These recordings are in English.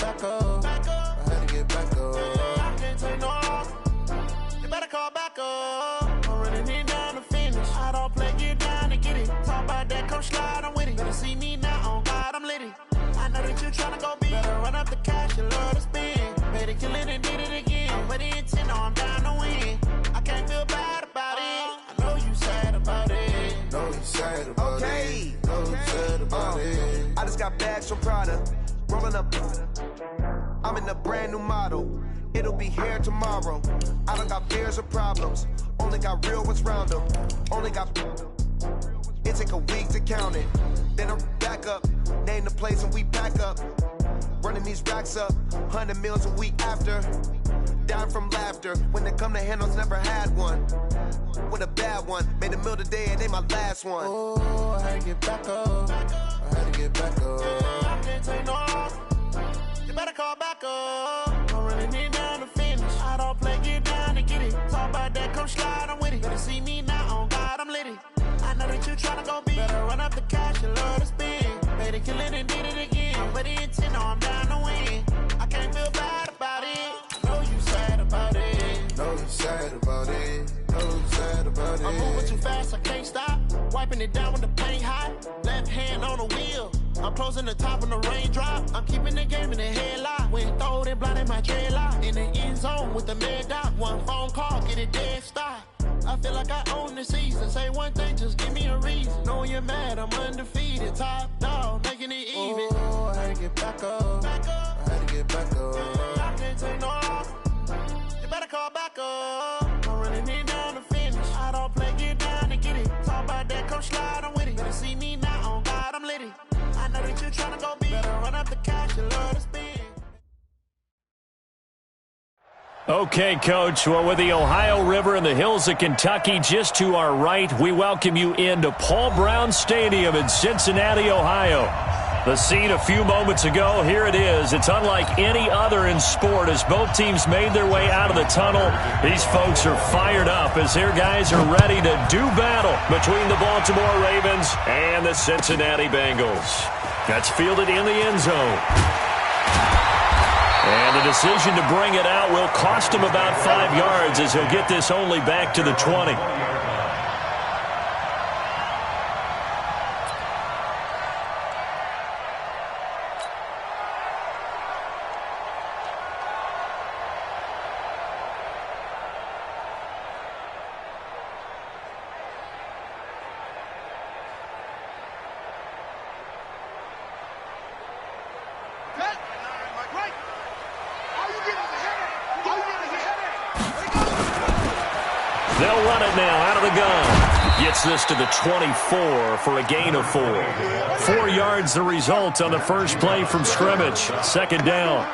back up. I had to get back up. I can't take no loss. You better call back up. I'm running it down to finish. I don't play, get down to get it. Talk about that, come slide, I'm with it. Better see me now, on God, I'm litty. I know that you tryna go big. Better run up the cash, you love to spend. Better kill it and did it again. But the intent, no, I'm down to win. I can't feel bad about it. I know you sad about it. Know you sad about it. Know you sad about it. I just got bags from Prada. Rolling up. I'm in a brand new model. It'll be here tomorrow. I don't got fears or problems. Only got real ones round them. Only got. It take a week to count it. Then I'm back up. Name the place and we pack up. Running these racks up. 100 meals a week after. Down from laughter. When they come to handles, never had one. With a bad one. Made a meal today and they my last one. Oh, I had to get back up. I had to get back up. I can't take no loss. You better call back up. I'm running it down to finish. I don't play, get down to get it. Talk about that, come slide, I'm with it. Better see me now, on God, I'm litty. I know that you tryna go big. Better run up the cash, you love to spend. Better kill it and did it again. But the intent, no, I'm down to win. I can't feel bad about it. I know you sad about it. Know you sad about it. Know you sad about it. I'm moving too fast, I can't stop. Wiping it down with the paint hot. Left hand on the wheel. I'm closing the top when the raindrop. I'm keeping the game in the headlock. When throwed and blinded my dreadlock. In the end zone with the mad dot. One phone call, get it dead stop. I feel like I own the season. Say one thing, just give me a reason. Knowing you're mad, I'm undefeated. Top dog, making it even. Oh, I had to get back up. I had to get back up. I can't take no loss. You better call back up. I'm running it down to finish. I don't play, get down to get it. Talk about that, come slide, I'm with it. Better see me now, on God, I'm litty. I know that you tryna go big. Better run up the cash, you love to spend. Okay, Coach. Well, with the Ohio River and the hills of Kentucky just to our right, we welcome you into Paul Brown Stadium in Cincinnati, Ohio. The scene a few moments ago, here it is. It's unlike any other in sport as both teams made their way out of the tunnel. These folks are fired up as their guys are ready to do battle between the Baltimore Ravens and the Cincinnati Bengals. That's fielded in the end zone. And the decision to bring it out will cost him about 5 yards as he'll get this only back to the 20. They'll run it now out of the gun. Gets this to the 24 for a gain of 4. 4 yards the result on the first play from scrimmage. Second down.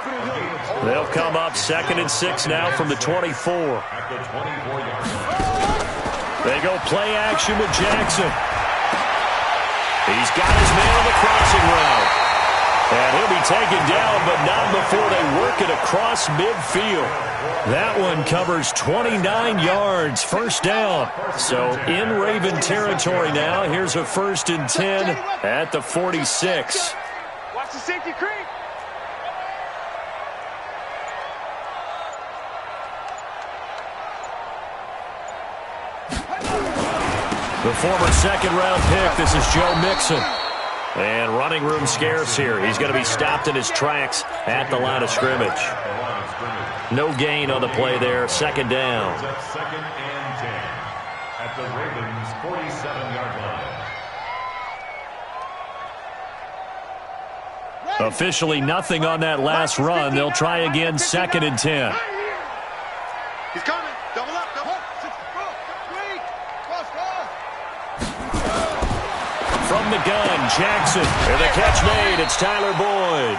They'll come up 2nd and 6 now from the 24. They go play action with Jackson. He's got his man on the crossing route. And he'll be taken down, but not before they work it across midfield. That one covers 29 yards, first down. So in Raven territory now. Here's a 1st and 10 at the 46. Watch the safety creep. The former second-round pick, this is Joe Mixon. And running room scarce here. He's going to be stopped in his tracks at the line of scrimmage. No gain on the play there. Second down. 2nd and 10 at the Ravens' 47-yard line. Officially nothing on that last run. They'll try again 2nd and 10. He's coming. Double up. Double up. From the gun, Jackson. And the catch made. It's Tyler Boyd.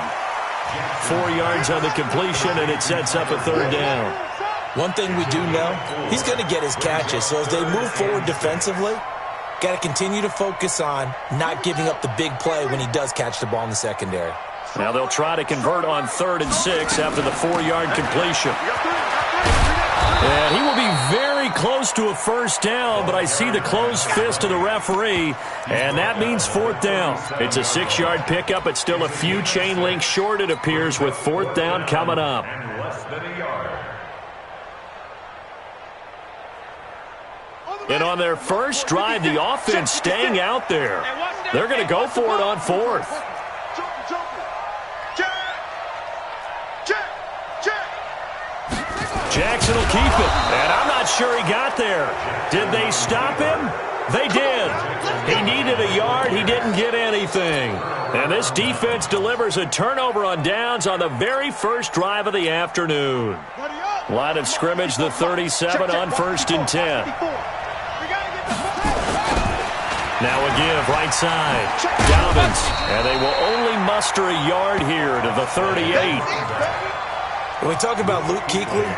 4 yards on the completion, and it sets up a 3rd down. One thing we do know, he's going to get his catches. So as they move forward defensively, got to continue to focus on not giving up the big play when he does catch the ball in the secondary. Now they'll try to convert on 3rd and 6 after the 4-yard completion. And he will be very close to a first down, but I see the closed fist of the referee, and that means fourth down. It's a 6-yard pickup. It's still a few chain links short, it appears, with fourth down coming up. And less than a yard. And on their first drive, the offense staying out there. They're going to go for it on fourth. Jackson will keep it, and I'm not sure he got there. Did they stop him? They did. He needed a yard. He didn't get anything. And this defense delivers a turnover on downs on the very first drive of the afternoon. Line of scrimmage, the 37 on 1st and 10. Now a give, right side. Dolphins, and they will only muster a yard here to the 38. When we talk about Luke Kuechly,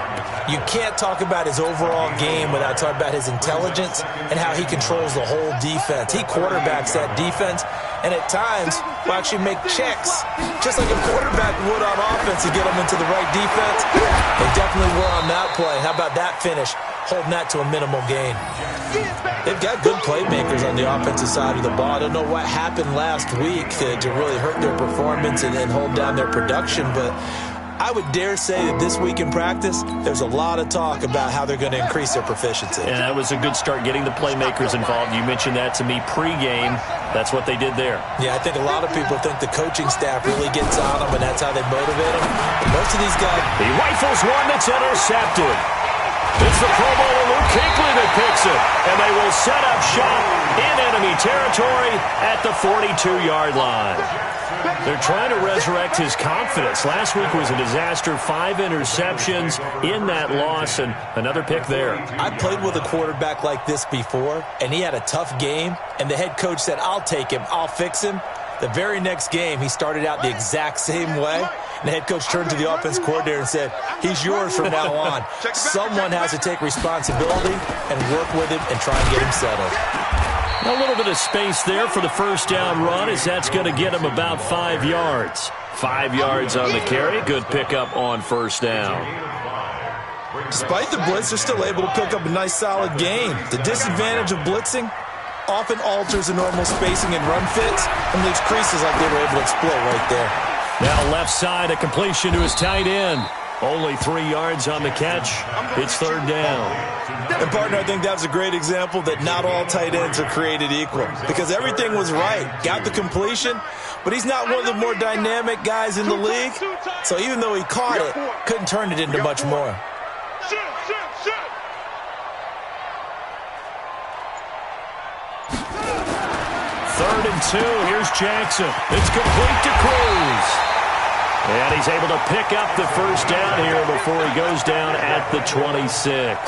you can't talk about his overall game without talking about his intelligence and how he controls the whole defense. He quarterbacks that defense, and at times will actually make checks, just like a quarterback would on offense to get them into the right defense. They definitely were on that play. How about that finish, holding that to a minimal gain? They've got good playmakers on the offensive side of the ball. I don't know what happened last week to really hurt their performance and hold down their production, but I would dare say that this week in practice, there's a lot of talk about how they're going to increase their proficiency. And that was a good start, getting the playmakers involved. You mentioned that to me pregame. That's what they did there. Yeah, I think a lot of people think the coaching staff really gets on them, and that's how they motivate them. But most of these guys... He rifles one that's intercepted. It's the Pro Bowler Luke Kuechly that picks it. And they will set up shop in enemy territory at the 42-yard line. They're trying to resurrect his confidence. Last week was a disaster. 5 interceptions in that loss, and another pick there. I played with a quarterback like this before, and he had a tough game, and the head coach said, I'll take him, I'll fix him. The very next game, he started out the exact same way, and the head coach turned to the offense coordinator and said, he's yours from now on. Someone has to take responsibility and work with him and try and get him settled. A little bit of space there for the first down run, as that's going to get him about 5 yards. 5 yards on the carry. Good pickup on first down. Despite the blitz, they're still able to pick up a nice, solid gain. The disadvantage of blitzing often alters the normal spacing and run fits and leaves creases like they were able to exploit right there. Now left side, a completion to his tight end. Only 3 yards on the catch. It's third down. And, partner, I think that was a great example that not all tight ends are created equal, because everything was right. Got the completion, but he's not one of the more dynamic guys in the league. So even though he caught it, couldn't turn it into much more. Third and 2. Here's Jackson. It's complete to Cruz. And he's able to pick up the first down here before he goes down at the 26.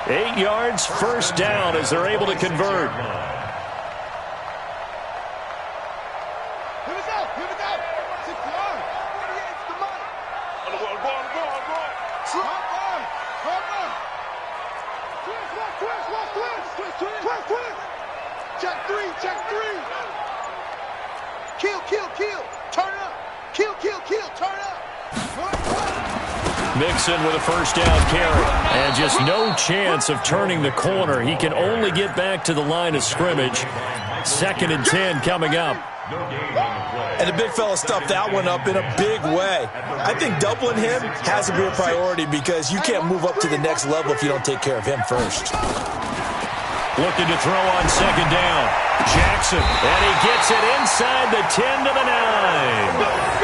8 yards, first down as they're able to convert. Check three. Kill. Turn up. Kill, turn up. Mixon with a first down carry. And just no chance of turning the corner. He can only get back to the line of scrimmage. 2nd and 10 coming up. And the big fella stuffed that one up in a big way. I think doubling him has to be a priority, because you can't move up to the next level if you don't take care of him first. Looking to throw on 2nd down. Jackson, and he gets it inside the 10 to the 9.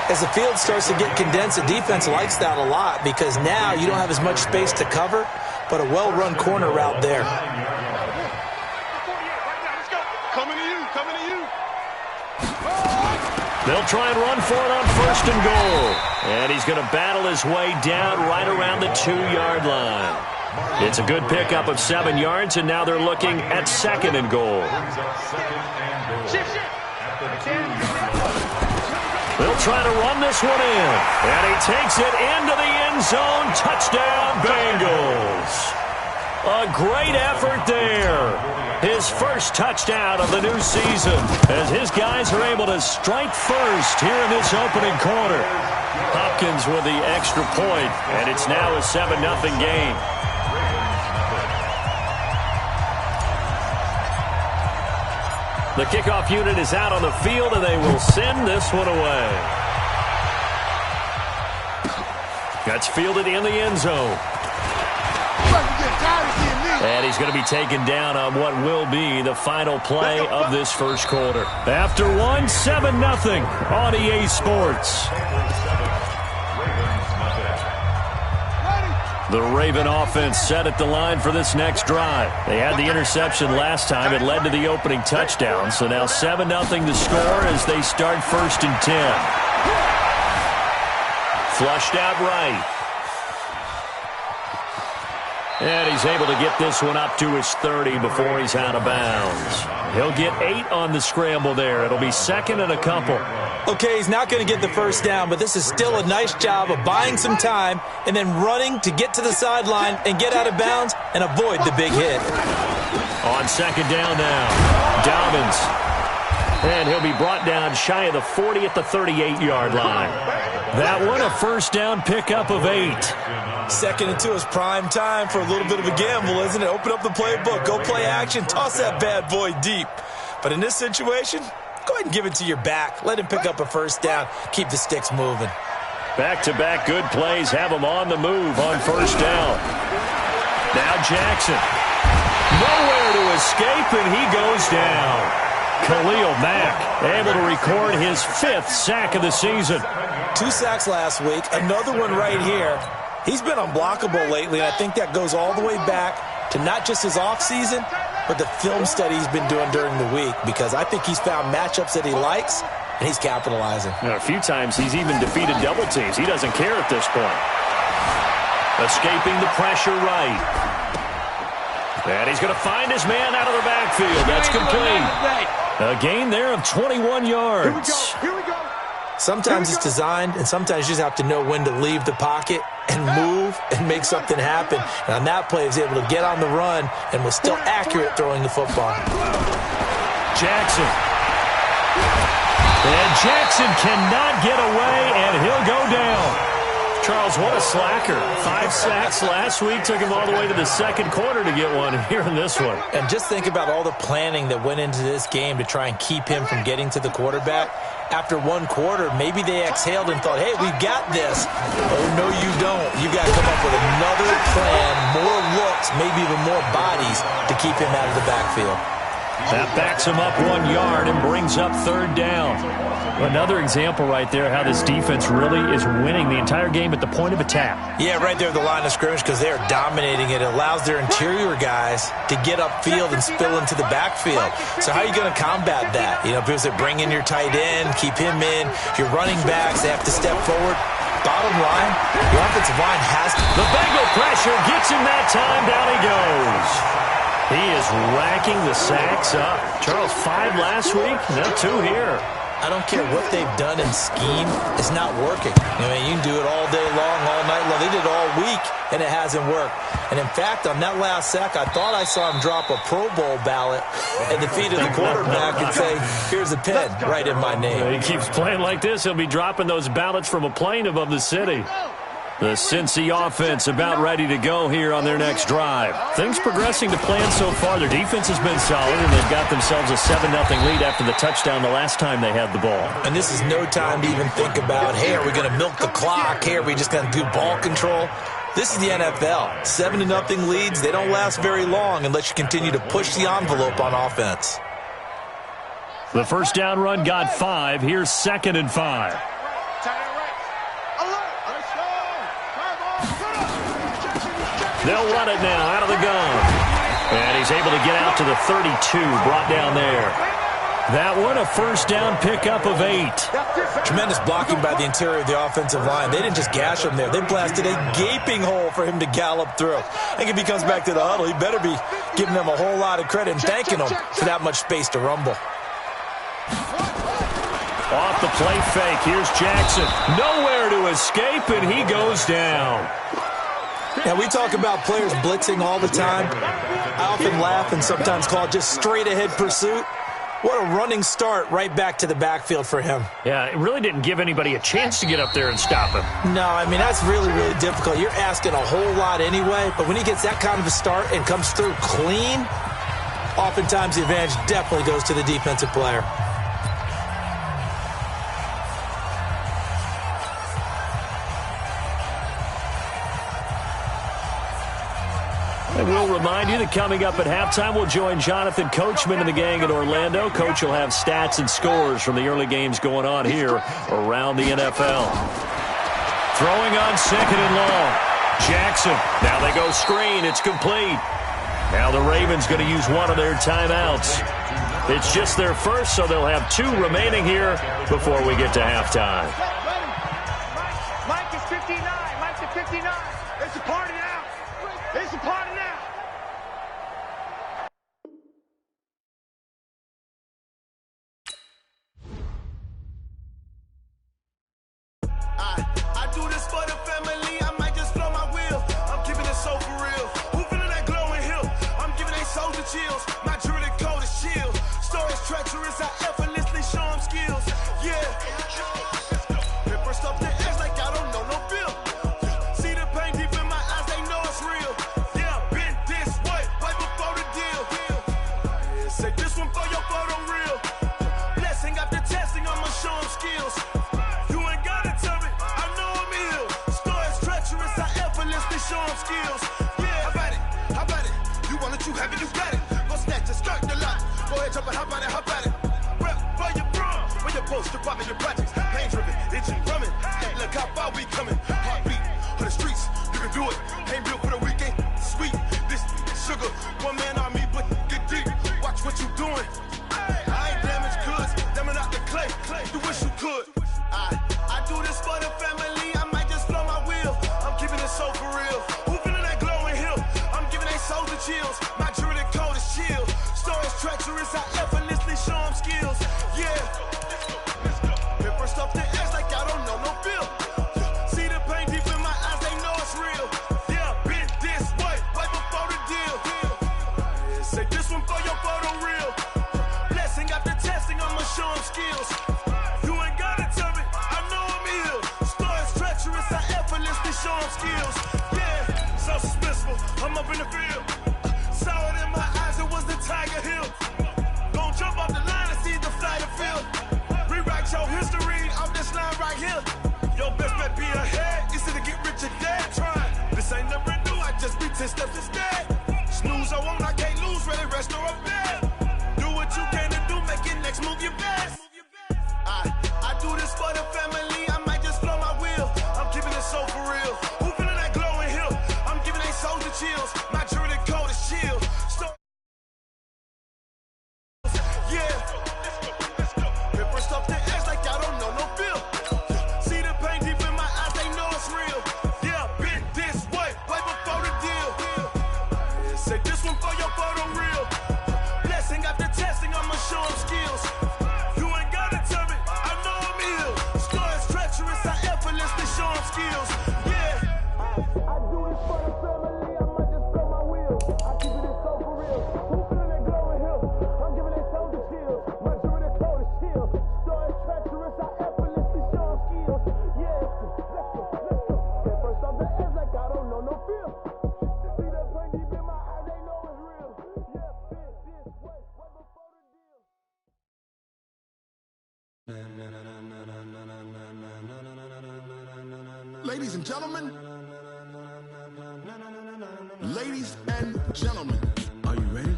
As the field starts to get condensed, the defense likes that a lot, because now you don't have as much space to cover, but a well-run corner route there. Coming to you. They'll try and run for it on 1st and goal. And he's going to battle his way down right around the 2-yard line. It's a good pickup of 7 yards, and now they're looking at 2nd and goal. They'll try to run this one in, and he takes it into the end zone. Touchdown, Bengals. A great effort there. His first touchdown of the new season, as his guys are able to strike first here in this opening quarter. Hopkins with the extra point, and it's now a 7-0 game. The kickoff unit is out on the field, and they will send this one away. That's fielded in the end zone. And he's going to be taken down on what will be the final play of this first quarter. After 7-0 on EA Sports. The Raven offense set at the line for this next drive. They had the interception last time. It led to the opening touchdown. So now 7-0 to score as they start 1st and 10. Flushed out right. And he's able to get this one up to his 30 before he's out of bounds. He'll get 8 on the scramble there. It'll be 2nd and a couple. Okay, he's not going to get the first down, but this is still a nice job of buying some time and then running to get to the sideline and get out of bounds and avoid the big hit. On 2nd down now, Dobbins. And he'll be brought down shy of the 40 at the 38-yard line. That one, a first down pickup of 8. 2nd and 2 is prime time for a little bit of a gamble, isn't it? Open up the playbook, go play action, toss that bad boy deep. But in this situation, go ahead and give it to your back. Let him pick up a first down. Keep the sticks moving. Back-to-back good plays have him on the move on first down. Now Jackson. Nowhere to escape, and he goes down. Khalil Mack able to record his 5th sack of the season. 2 sacks last week, another one right here. He's been unblockable lately, and I think that goes all the way back to not just his offseason, but the film study he's been doing during the week, because I think he's found matchups that he likes, and he's capitalizing. A few times he's even defeated double teams. He doesn't care at this point. Escaping the pressure right. And he's going to find his man out of the backfield. That's complete. A gain there of 21 yards. Here we go. Sometimes it's designed, and sometimes you just have to know when to leave the pocket and move and make something happen. And on that play, he was able to get on the run and was still accurate throwing the football. Jackson. And Jackson cannot get away, and he'll go down. Charles, what a slacker. 5 sacks last week. Took him all the way to the 2nd quarter to get one here in this one. And just think about all the planning that went into this game to try and keep him from getting to the quarterback. After 1 quarter, maybe they exhaled and thought, hey, we've got this. Oh, no, you don't. You got to come up with another plan, more looks, maybe even more bodies to keep him out of the backfield. That backs him up 1 yard and brings up 3rd down. Another example right there how this defense really is winning the entire game at the point of attack. Yeah, right there at the line of scrimmage, because they are dominating it. It allows their interior guys to get upfield and spill into the backfield. So how are you going to combat that? You know, because they bring in your tight end, keep him in. Your running backs, they have to step forward. Bottom line, the offensive line has to. The Bengal pressure gets him that time. Down he goes. He is racking the sacks up. Charles, 5 last week, now 2 here. I don't care what they've done in scheme. It's not working. I mean, you can do it all day long, all night long. They did it all week, and it hasn't worked. And, in fact, on that last sack, I thought I saw him drop a Pro Bowl ballot at the feet of the quarterback and say, here's a pen, write in my name. He keeps playing like this, he'll be dropping those ballots from a plane above the city. The Cincy offense about ready to go here on their next drive. Things progressing to plan so far. Their defense has been solid, and they've got themselves a 7-0 lead after the touchdown the last time they had the ball. And this is no time to even think about, hey, are we going to milk the clock? Hey, are we just going to do ball control? This is the NFL. 7-0 leads, they don't last very long unless you continue to push the envelope on offense. The first down run got 5. Here's 2nd and 5. They'll run it now out of the gun. And he's able to get out to the 32, brought down there. That one, a first down pickup of 8. Tremendous blocking by the interior of the offensive line. They didn't just gash him there. They blasted a gaping hole for him to gallop through. I think if he comes back to the huddle, he better be giving them a whole lot of credit and thanking them for that much space to rumble. Off the play fake, here's Jackson. Nowhere to escape, and he goes down. Now, we talk about players blitzing all the time. I often laugh and sometimes call it just straight-ahead pursuit. What a running start right back to the backfield for him. Yeah, it really didn't give anybody a chance to get up there and stop him. No, I mean, that's really, really difficult. You're asking a whole lot anyway, but when he gets that kind of a start and comes through clean, oftentimes the advantage definitely goes to the defensive player. And we'll remind you that coming up at halftime, we'll join Jonathan Coachman and the gang in Orlando. Coach will have stats and scores from the early games going on here around the NFL. Throwing on second and long. Jackson. Now they go screen. It's complete. Now the Ravens going to use one of their timeouts. It's just their first, so they'll have 2 remaining here before we get to halftime. Mike is 59. Mike's at 59. It's a party now. It's a party now. I do this for the family. I might just blow my wheel. I'm keeping it so for real. Who feeling that glowing hill? I'm giving they soldier chills. My jewelry cold as shield. Stories treacherous. I effortlessly show them skills. Yeah. Paper stuff the edge like I don't know no feel. See the pain deep in my eyes. They know it's real. Yeah, been this way right before the deal. Say this one for your photo real. Blessing after testing. I'ma show them skills. Show them skills. Yeah, how about it? You want it, you have it, you got it. Go snatch it, skirt the lot. Go ahead, jump it, how about it? Rep for your bro. When your post, you're popping your projects. Pain driven, itching, drumming. Hey, look how far we coming. Heartbeat for the streets, you can do it. Ain't built for the weekend. Sweet, this sugar. One man army, but get deep. Watch what you doing. I ain't damaged goods, damn it out the clay. You wish you could. I do this for the family. I might just blow my wheel. I'm keeping it so for real. Who feeling that glowing hill? I'm giving they soldier chills. My jewelry cold as shield. Stories treacherous. I effortlessly show them skills. Yeah. Paper stuff the edge like I don't know no feel. See the pain deep in my eyes. They know it's real. Yeah, been this way right before the deal. Say this one for your photo real. Blessing after testing. I'ma show them skills. You ain't gotta tell me. I know I'm ill. Stories treacherous. I effortlessly show them skills. Yeah, so suspenseful. I'm up in the field. Saw it in my eyes. It was the Tiger Hill. Gon' jump off the line and see the flight of field. Rewrite your history off this line right here. Your best bet be ahead. Easy to get rich or dead. Trying. This ain't never new. I just be 10 steps instead. Snooze I won't. I can't lose. Ready, rest or up bed. Do what you can to do. Make your next move your best. I do this for the family. I might just blow my wheel. I'm keeping it so for real. Who feeling that glowing hill? I'm giving they soldier chills. My jewelry cold as shield. Yeah. Paper stuff the edge like I don't know no feel. See the pain deep in my eyes. They know it's real. Yeah, been this way right before the deal. Say this one for your photo real. Blessing after testing. I'ma show them skills. Show them skills. Yeah. I do this for the family. I might just blow my wheel. I keep it so for real. Who feeling that glowing hill? I'm giving it soldier chills. My jewelry cold as shield. Stories treacherous. I effortlessly show them skills. Yeah. Let's go. Paper stuff the edge like I don't know no feel. See the pain deep in my eyes. They know it's real. Yeah. Been this way right before the deal. Ladies and gentlemen, ladies and gentlemen, are you ready?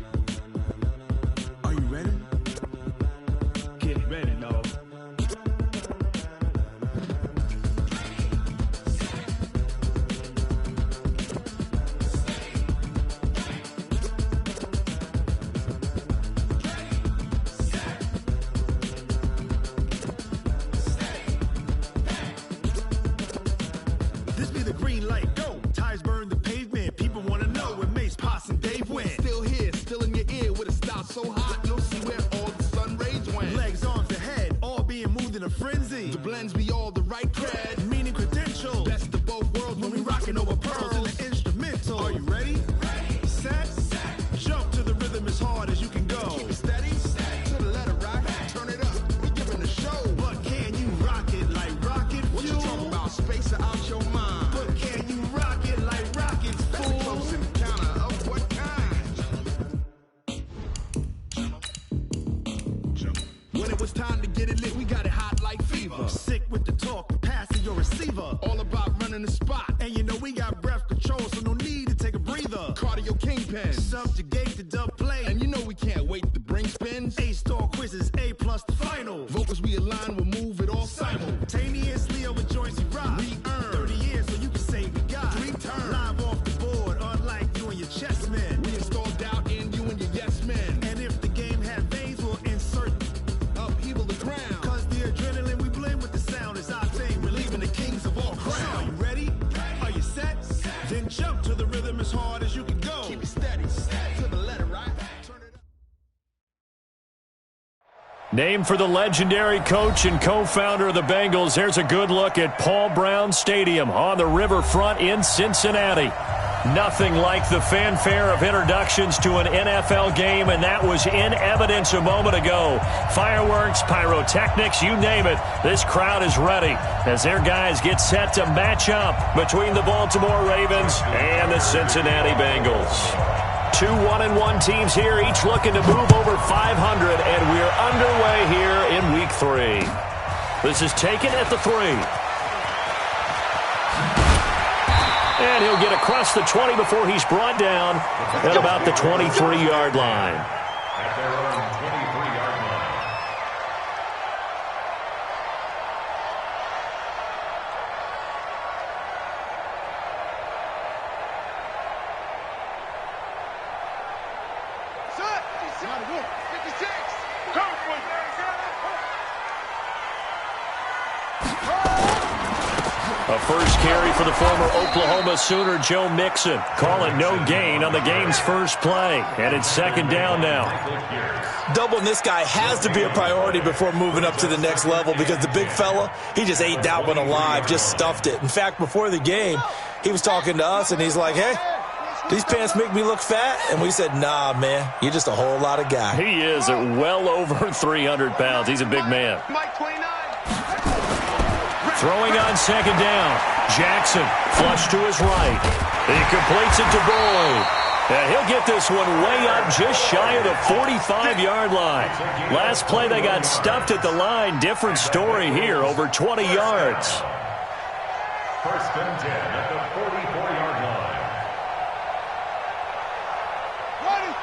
Are you ready? Get ready, dog. This be the green light, go. Tires burn the pavement. People want to know when Mace, Poss, and Dave win. When it was time to get it lit, we got it hot like fever. Sick with the talk, pass to your receiver. All about running the spot. And you know we got breath control, so no need to take a breather. Cardio kingpin. Subjugate the dub play. And you know we can't wait to bring spins. A-star quizzes, A+ the final. Vocals we align, we'll move it all Simultaneously over joints we rock. We earn 30 years so you can say we got. Dream turn. Live off the board, unlike you and your chess men. We install doubt in you and your yes men. And if the game had veins, we'll insert Upheaval the ground. Cause the adrenaline we blend with the sound is our thing, relieving the kings of all crowns. Are you ready? Are you set? Then jump to the rhythm as hard as you can go. Keep it steady. To the letter, right? Turn it up. Named for the legendary coach and co-founder of the Bengals, here's a good look at Paul Brown Stadium on the riverfront in Cincinnati. Nothing like the fanfare of introductions to an NFL game, and that was in evidence a moment ago. Fireworks, pyrotechnics, you name it. This crowd is ready as their guys get set to match up between the Baltimore Ravens and the Cincinnati Bengals. Two 1-1 teams here, each looking to move over 500, and we're underway here in Week 3. This is taken at the 3. And he'll get across the 20 before he's brought down at about the 23-yard line. At their own 23-yard line. Set. 56. Go for it. A first carry for the former Oklahoma Sooner, Joe Mixon. Call it no gain on the game's first play. And it's second down now. Doubling this guy has to be a priority before moving up to the next level because the big fella, he just ate that one alive, just stuffed it. In fact, before the game, he was talking to us, and he's like, hey, these pants make me look fat? And we said, nah, man, you're just a whole lot of guy. He is at well over 300 pounds. He's a big man. Mike 29. Throwing on second down. Jackson, flush to his right. He completes it to Boyd. And he'll get this one way up just shy of the 45-yard line. Last play they got stuffed at the line. Different story here, over 20 yards. First and 10 at the 44-yard line. Ready.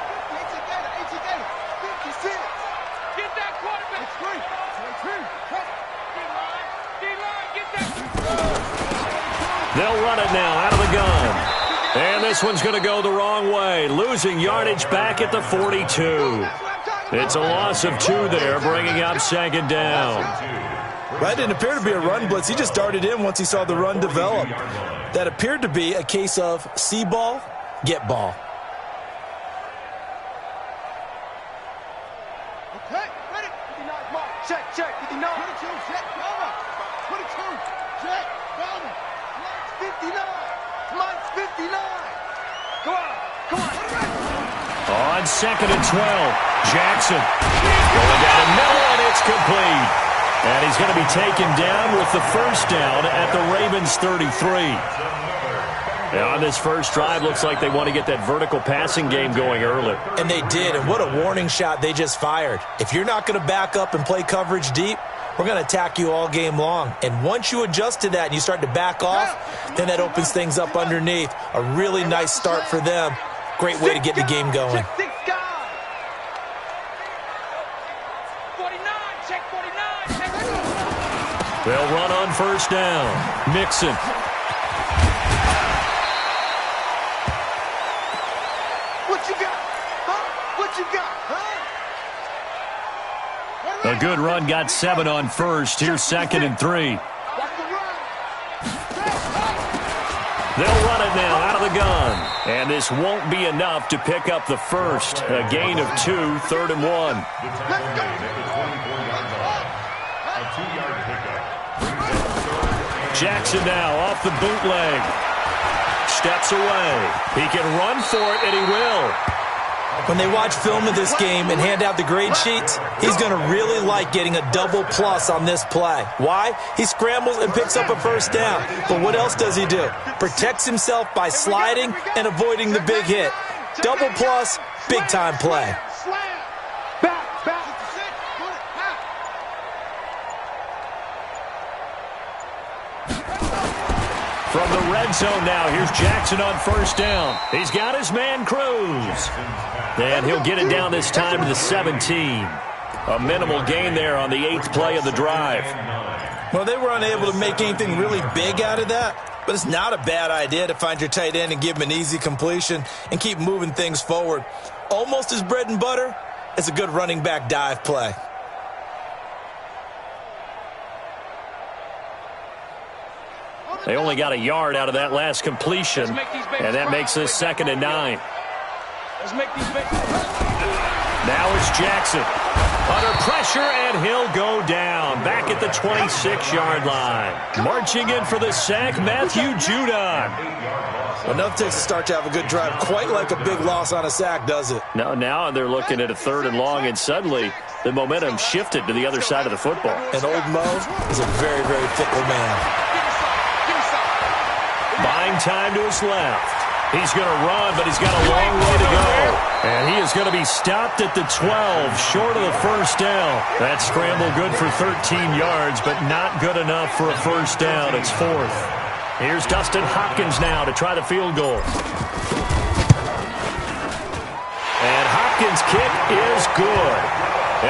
56. Get that quarterback. It's free. D-line, get that. They'll run it now out of the gun. And this one's going to go the wrong way. Losing yardage back at the 42. It's a loss of 2 there, bringing up second down. That didn't appear to be a run blitz. He just darted in once he saw the run develop. That appeared to be a case of see ball, get ball. Okay, ready. 59, mark. Check. 59. 22, check. Over. 22, check. Over. Mike's 59. Come on. On second and 12, Jackson going down the middle, and it's complete. And he's going to be taken down with the first down at the Ravens 33. Now on this first drive, looks like they want to get that vertical passing game going early. And they did, and what a warning shot they just fired. If you're not going to back up and play coverage deep, we're going to attack you all game long. And once you adjust to that and you start to back off, then that opens things up underneath. A really nice start for them. Great way to get the game going. Check 6 guys. 49, check 49. Check. They'll run on first down. Mixon. What you got? Huh? What you got? Huh? A good run, got 7 on first. Here's second and 3. Watch the run. They'll run it now out of the gun. And this won't be enough to pick up the first. A gain of 2, third and 1. The tackle made at the 24-yard line. A 2-yard pickup. Jackson now off the bootleg. Steps away. He can run for it, and he will. When they watch film of this game and hand out the grade sheets, he's going to really like getting a double plus on this play. Why? He scrambles and picks up a first down. But what else does he do? Protects himself by sliding and avoiding the big hit. Double plus, big time play. From the red zone now, here's Jackson on first down. He's got his man Cruz. And he'll get it down this time to the 17. A minimal gain there on the 8th play of the drive. Well, they were unable to make anything really big out of that, but it's not a bad idea to find your tight end and give him an easy completion and keep moving things forward. Almost his bread and butter. It's a good running back dive play. They only got a yard out of that last completion, and that makes this 2nd and 9. Now it's Jackson. Under pressure, and he'll go down. Back at the 26-yard line. Marching in for the sack, Matthew Judon. Enough takes to start to have a good drive. Quite like a big loss on a sack, does it? Now they're looking at a 3rd and long, and suddenly the momentum shifted to the other side of the football. And old Mo is a very, very fickle man. Buying time to his left. He's going to run, but he's got a long way to go. And he is going to be stopped at the 12, short of the first down. That scramble good for 13 yards, but not good enough for a first down. It's 4th. Here's Dustin Hopkins now to try the field goal. And Hopkins' kick is good.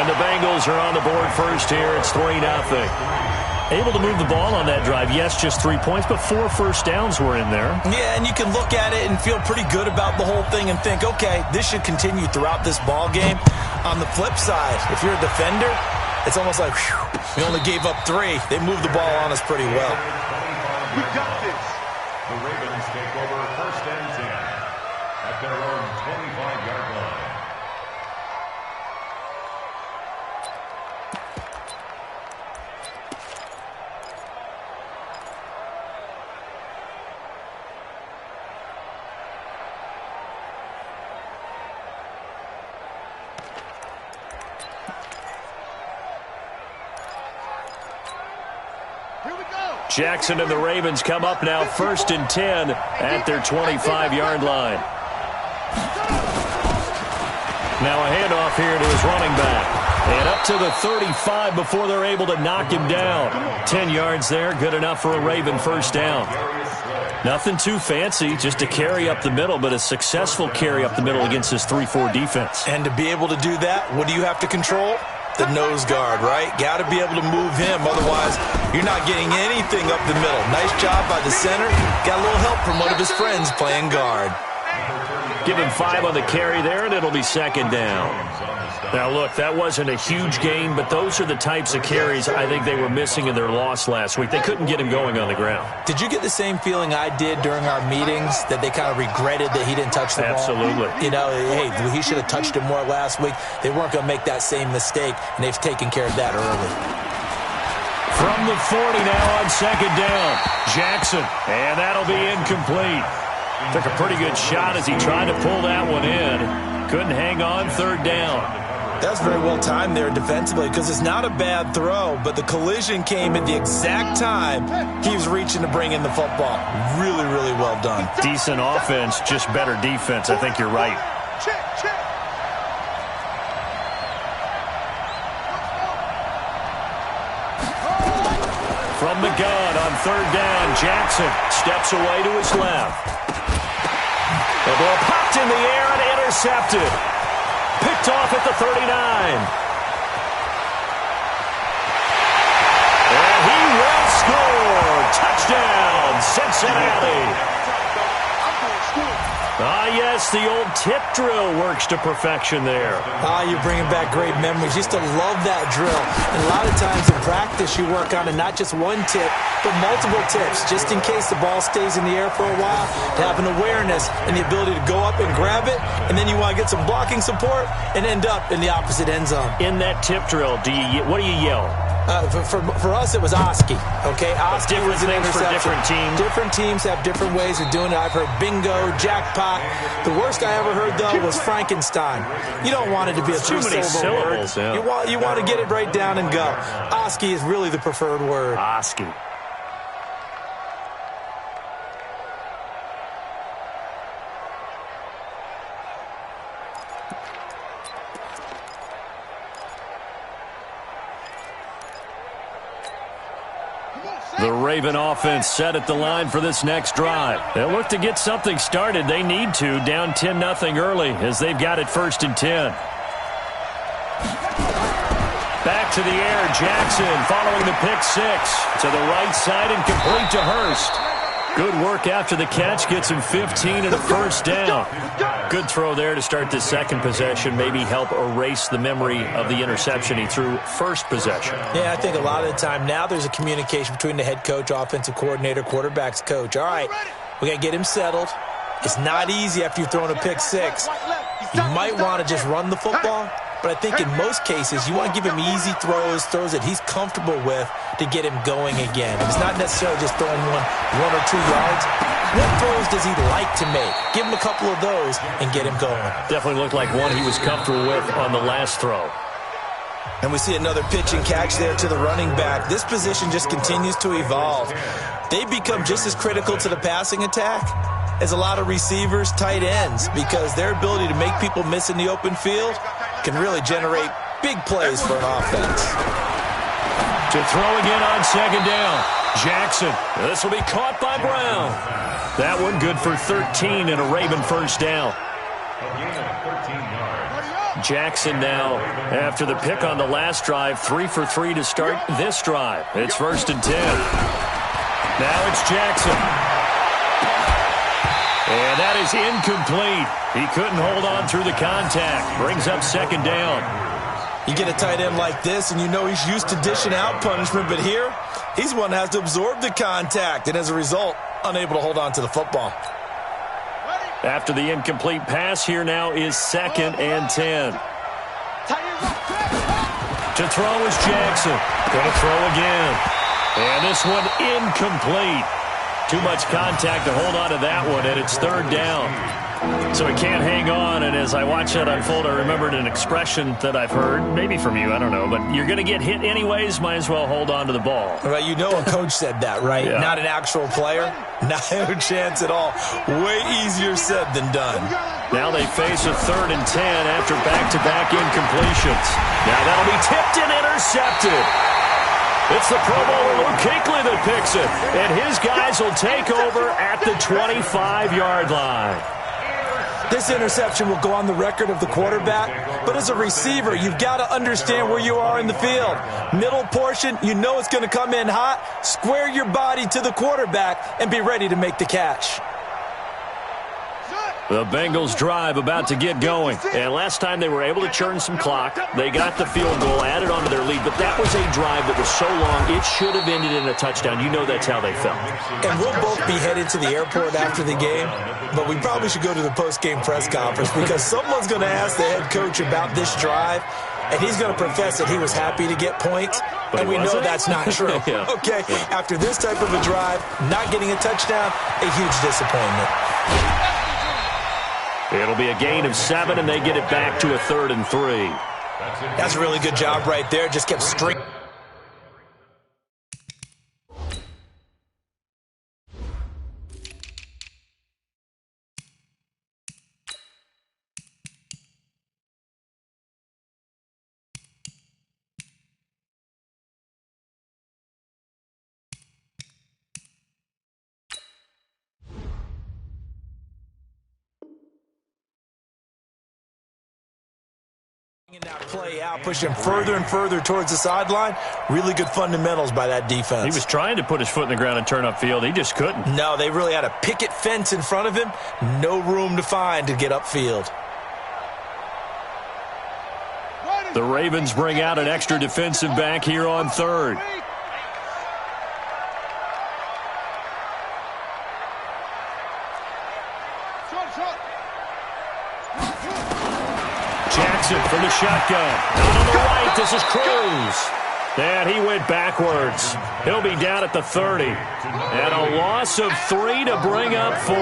And the Bengals are on the board first here. It's 3-0. Able to move the ball on that drive. Yes, just 3 points, but 4 first downs were in there. Yeah, and you can look at it and feel pretty good about the whole thing and think, okay, this should continue throughout this ball game. On the flip side, if you're a defender, it's almost like, whew, we only gave up 3. They moved the ball on us pretty well. We got this. The Ravens take over 1st and 10 at their own 25-yard line. Jackson and the Ravens come up now 1st and 10 at their 25-yard line. Now a handoff here to his running back. And up to the 35 before they're able to knock him down. 10 yards there, good enough for a Raven first down. Nothing too fancy, just a carry up the middle, but a successful carry up the middle against this 3-4 defense. And to be able to do that, what do you have to control? The nose guard, right? Got to be able to move him. Otherwise, you're not getting anything up the middle. Nice job by the center. Got a little help from one of his friends playing guard. Give him 5 on the carry there, and it'll be 2nd down. Now, look, that wasn't a huge gain, but those are the types of carries I think they were missing in their loss last week. They couldn't get him going on the ground. Did you get the same feeling I did during our meetings, that they kind of regretted that he didn't touch the ball? Absolutely. You know, hey, he should have touched it more last week. They weren't going to make that same mistake, and they've taken care of that early. From the 40 now on 2nd down, Jackson, and that'll be incomplete. Took a pretty good shot as he tried to pull that one in. Couldn't hang on 3rd down. That's very well timed there defensively, because it's not a bad throw, but the collision came at the exact time he was reaching to bring in the football. Really, really well done. Decent offense, just better defense. I think you're right. Check. From the gun on 3rd down, Jackson steps away to his left. The ball popped in the air and intercepted. Picked off at the 39. And he will score. Touchdown, Cincinnati. Yes, the old tip drill works to perfection there. You're bringing back great memories. Used to love that drill. And a lot of times in practice, you work on it, not just one tip, but multiple tips, just in case the ball stays in the air for a while, to have an awareness and the ability to go up and grab it, and then you want to get some blocking support and end up in the opposite end zone. In that tip drill, what do you yell? For us, it was Oski. Okay, Oski different was an things for interception. different teams. Different teams have different ways of doing it. I've heard bingo, jackpot. The worst I ever heard, though, was Frankenstein. You don't want it to be a too many syllables. word. Yeah. You want to get it right down and go. Oski is really the preferred word. Oski. The Raven offense set at the line for this next drive. They'll look to get something started. They need to, down 10-0 early as they've got it 1st and 10. Back to the air, Jackson following the pick six. To the right side and complete to Hurst. Good work after the catch, gets him 15 and a first down. Good throw there to start the second possession, maybe help erase the memory of the interception he threw first possession. Yeah, I think a lot of the time now there's a communication between the head coach, offensive coordinator, quarterback's coach. All right, we got to get him settled. It's not easy after you've thrown a pick six. You might want to just run the football, but I think in most cases you want to give him easy throws that he's comfortable with to get him going again. It's not necessarily just throwing one or 2 yards. What throws does he like to make? Give him a couple of those and get him going. Definitely looked like one he was comfortable with on the last throw. And we see another pitch and catch there to the running back. This position just continues to evolve. They become just as critical to the passing attack as a lot of receivers, tight ends, because their ability to make people miss in the open field can really generate big plays for an offense. To throw again on second down. Jackson. This will be caught by Brown. That one good for 13 and a Raven first down. Jackson now, after the pick on the last drive, 3 for 3 to start this drive. It's 1st and 10. Now it's Jackson. And that is incomplete. He couldn't hold on through the contact. Brings up second down. You get a tight end like this, and you know he's used to dishing out punishment, but here, he's one that has to absorb the contact, and as a result, unable to hold on to the football. After the incomplete pass, here now is 2nd and 10. To throw is Jackson. Going to throw again. And this one incomplete. Too much contact to hold on to that one, and it's 3rd down. So he can't hang on, and as I watch that unfold, I remembered an expression that I've heard, maybe from you, I don't know, but you're going to get hit anyways, might as well hold on to the ball. Right, you know a coach said that, right? Yeah. Not an actual player. Not a chance at all. Way easier said than done. Now they face a 3rd and 10 after back-to-back incompletions. Now that'll be tipped and intercepted. It's the Pro Bowler Luke Kuechly that picks it, and his guys will take over at the 25-yard line. This interception will go on the record of the quarterback, but as a receiver, you've got to understand where you are in the field. Middle portion, you know it's going to come in hot. Square your body to the quarterback and be ready to make the catch. The Bengals drive about to get going. And last time they were able to churn some clock. They got the field goal, added on to their lead. But that was a drive that was so long, it should have ended in a touchdown. You know that's how they felt. And we'll both be headed to the airport after the game. But we probably should go to the post-game press conference because someone's going to ask the head coach about this drive. And he's going to profess that he was happy to get points. But and we know that's not true. Yeah. Okay, after this type of a drive, not getting a touchdown, a huge disappointment. It'll be a gain of 7, and they get it back to a 3rd and 3. That's a really good job right there. Just kept stringing. That play out, pushing further and further towards the sideline. Really good fundamentals by that defense. He was trying to put his foot in the ground and turn upfield. He just couldn't. No, they really had a picket fence in front of him. No room to find to get upfield. The Ravens bring out an extra defensive back here on 3rd. Jackson from the shotgun. Out on the right, this is Cruz. And he went backwards. He'll be down at the 30. And a loss of 3 to bring up 4.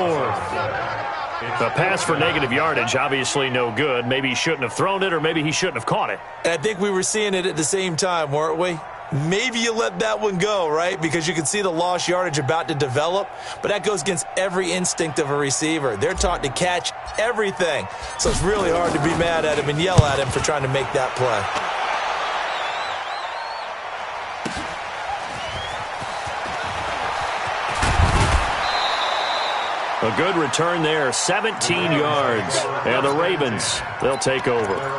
The pass for negative yardage, obviously no good. Maybe he shouldn't have thrown it, or maybe he shouldn't have caught it. And I think we were seeing it at the same time, weren't we? Maybe you let that one go, right? Because you can see the lost yardage about to develop. But that goes against every instinct of a receiver. They're taught to catch everything. So it's really hard to be mad at him and yell at him for trying to make that play. A good return there, 17 yards. And the Ravens, they'll take over.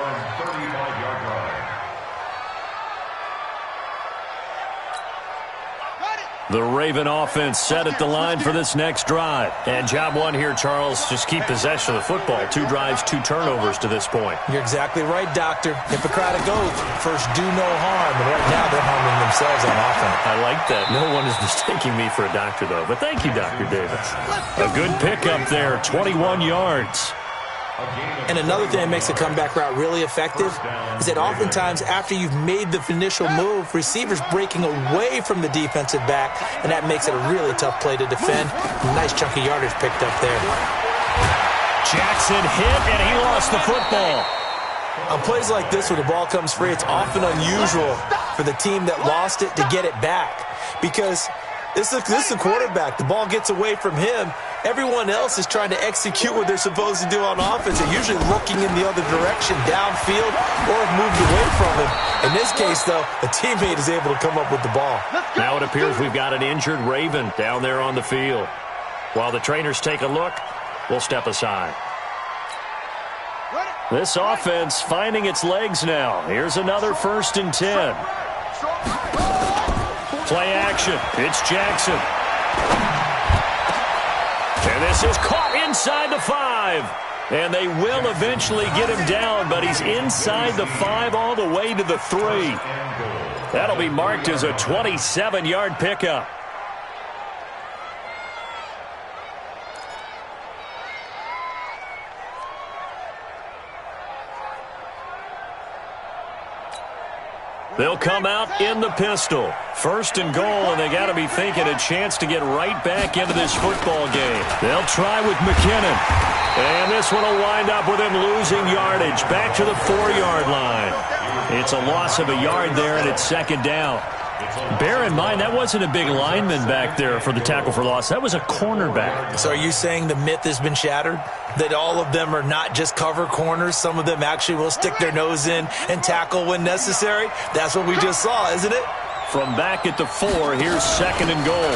The Raven offense set at the line for this next drive. And job one here, Charles, just keep possession of the football. 2 drives, 2 turnovers to this point. You're exactly right, Doctor. Hippocratic oath. First, do no harm. And right now, they're harming themselves on offense. I like that. No one is mistaking me for a doctor, though. But thank you, Dr. Davis. A good pickup there, 21 yards. And another thing that makes a comeback route really effective is that oftentimes after you've made the initial move, receivers breaking away from the defensive back, and that makes it a really tough play to defend. Nice chunk of yardage picked up there. Jackson hit, and he lost the football. On plays like this where the ball comes free, it's often unusual for the team that lost it to get it back because this is the quarterback. The ball gets away from him. Everyone else is trying to execute what they're supposed to do on offense. They're usually looking in the other direction, downfield, or have moved away from him. In this case, though, a teammate is able to come up with the ball. Now it appears we've got an injured Raven down there on the field. While the trainers take a look, we'll step aside. This offense finding its legs now. Here's another 1st and 10. Play action. It's Jackson. And this is caught inside the 5. And they will eventually get him down, but he's inside the 5 all the way to the 3. That'll be marked as a 27-yard pickup. They'll come out in the pistol. 1st and goal, and they got to be thinking a chance to get right back into this football game. They'll try with McKinnon. And this one will wind up with him losing yardage. Back to the 4-yard line. It's a loss of a yard there, and it's 2nd down. Bear in mind, that wasn't a big lineman back there for the tackle for loss. That was a cornerback. So are you saying the myth has been shattered? That all of them are not just cover corners? Some of them actually will stick their nose in and tackle when necessary? That's what we just saw, isn't it? From back at the 4, here's 2nd and goal.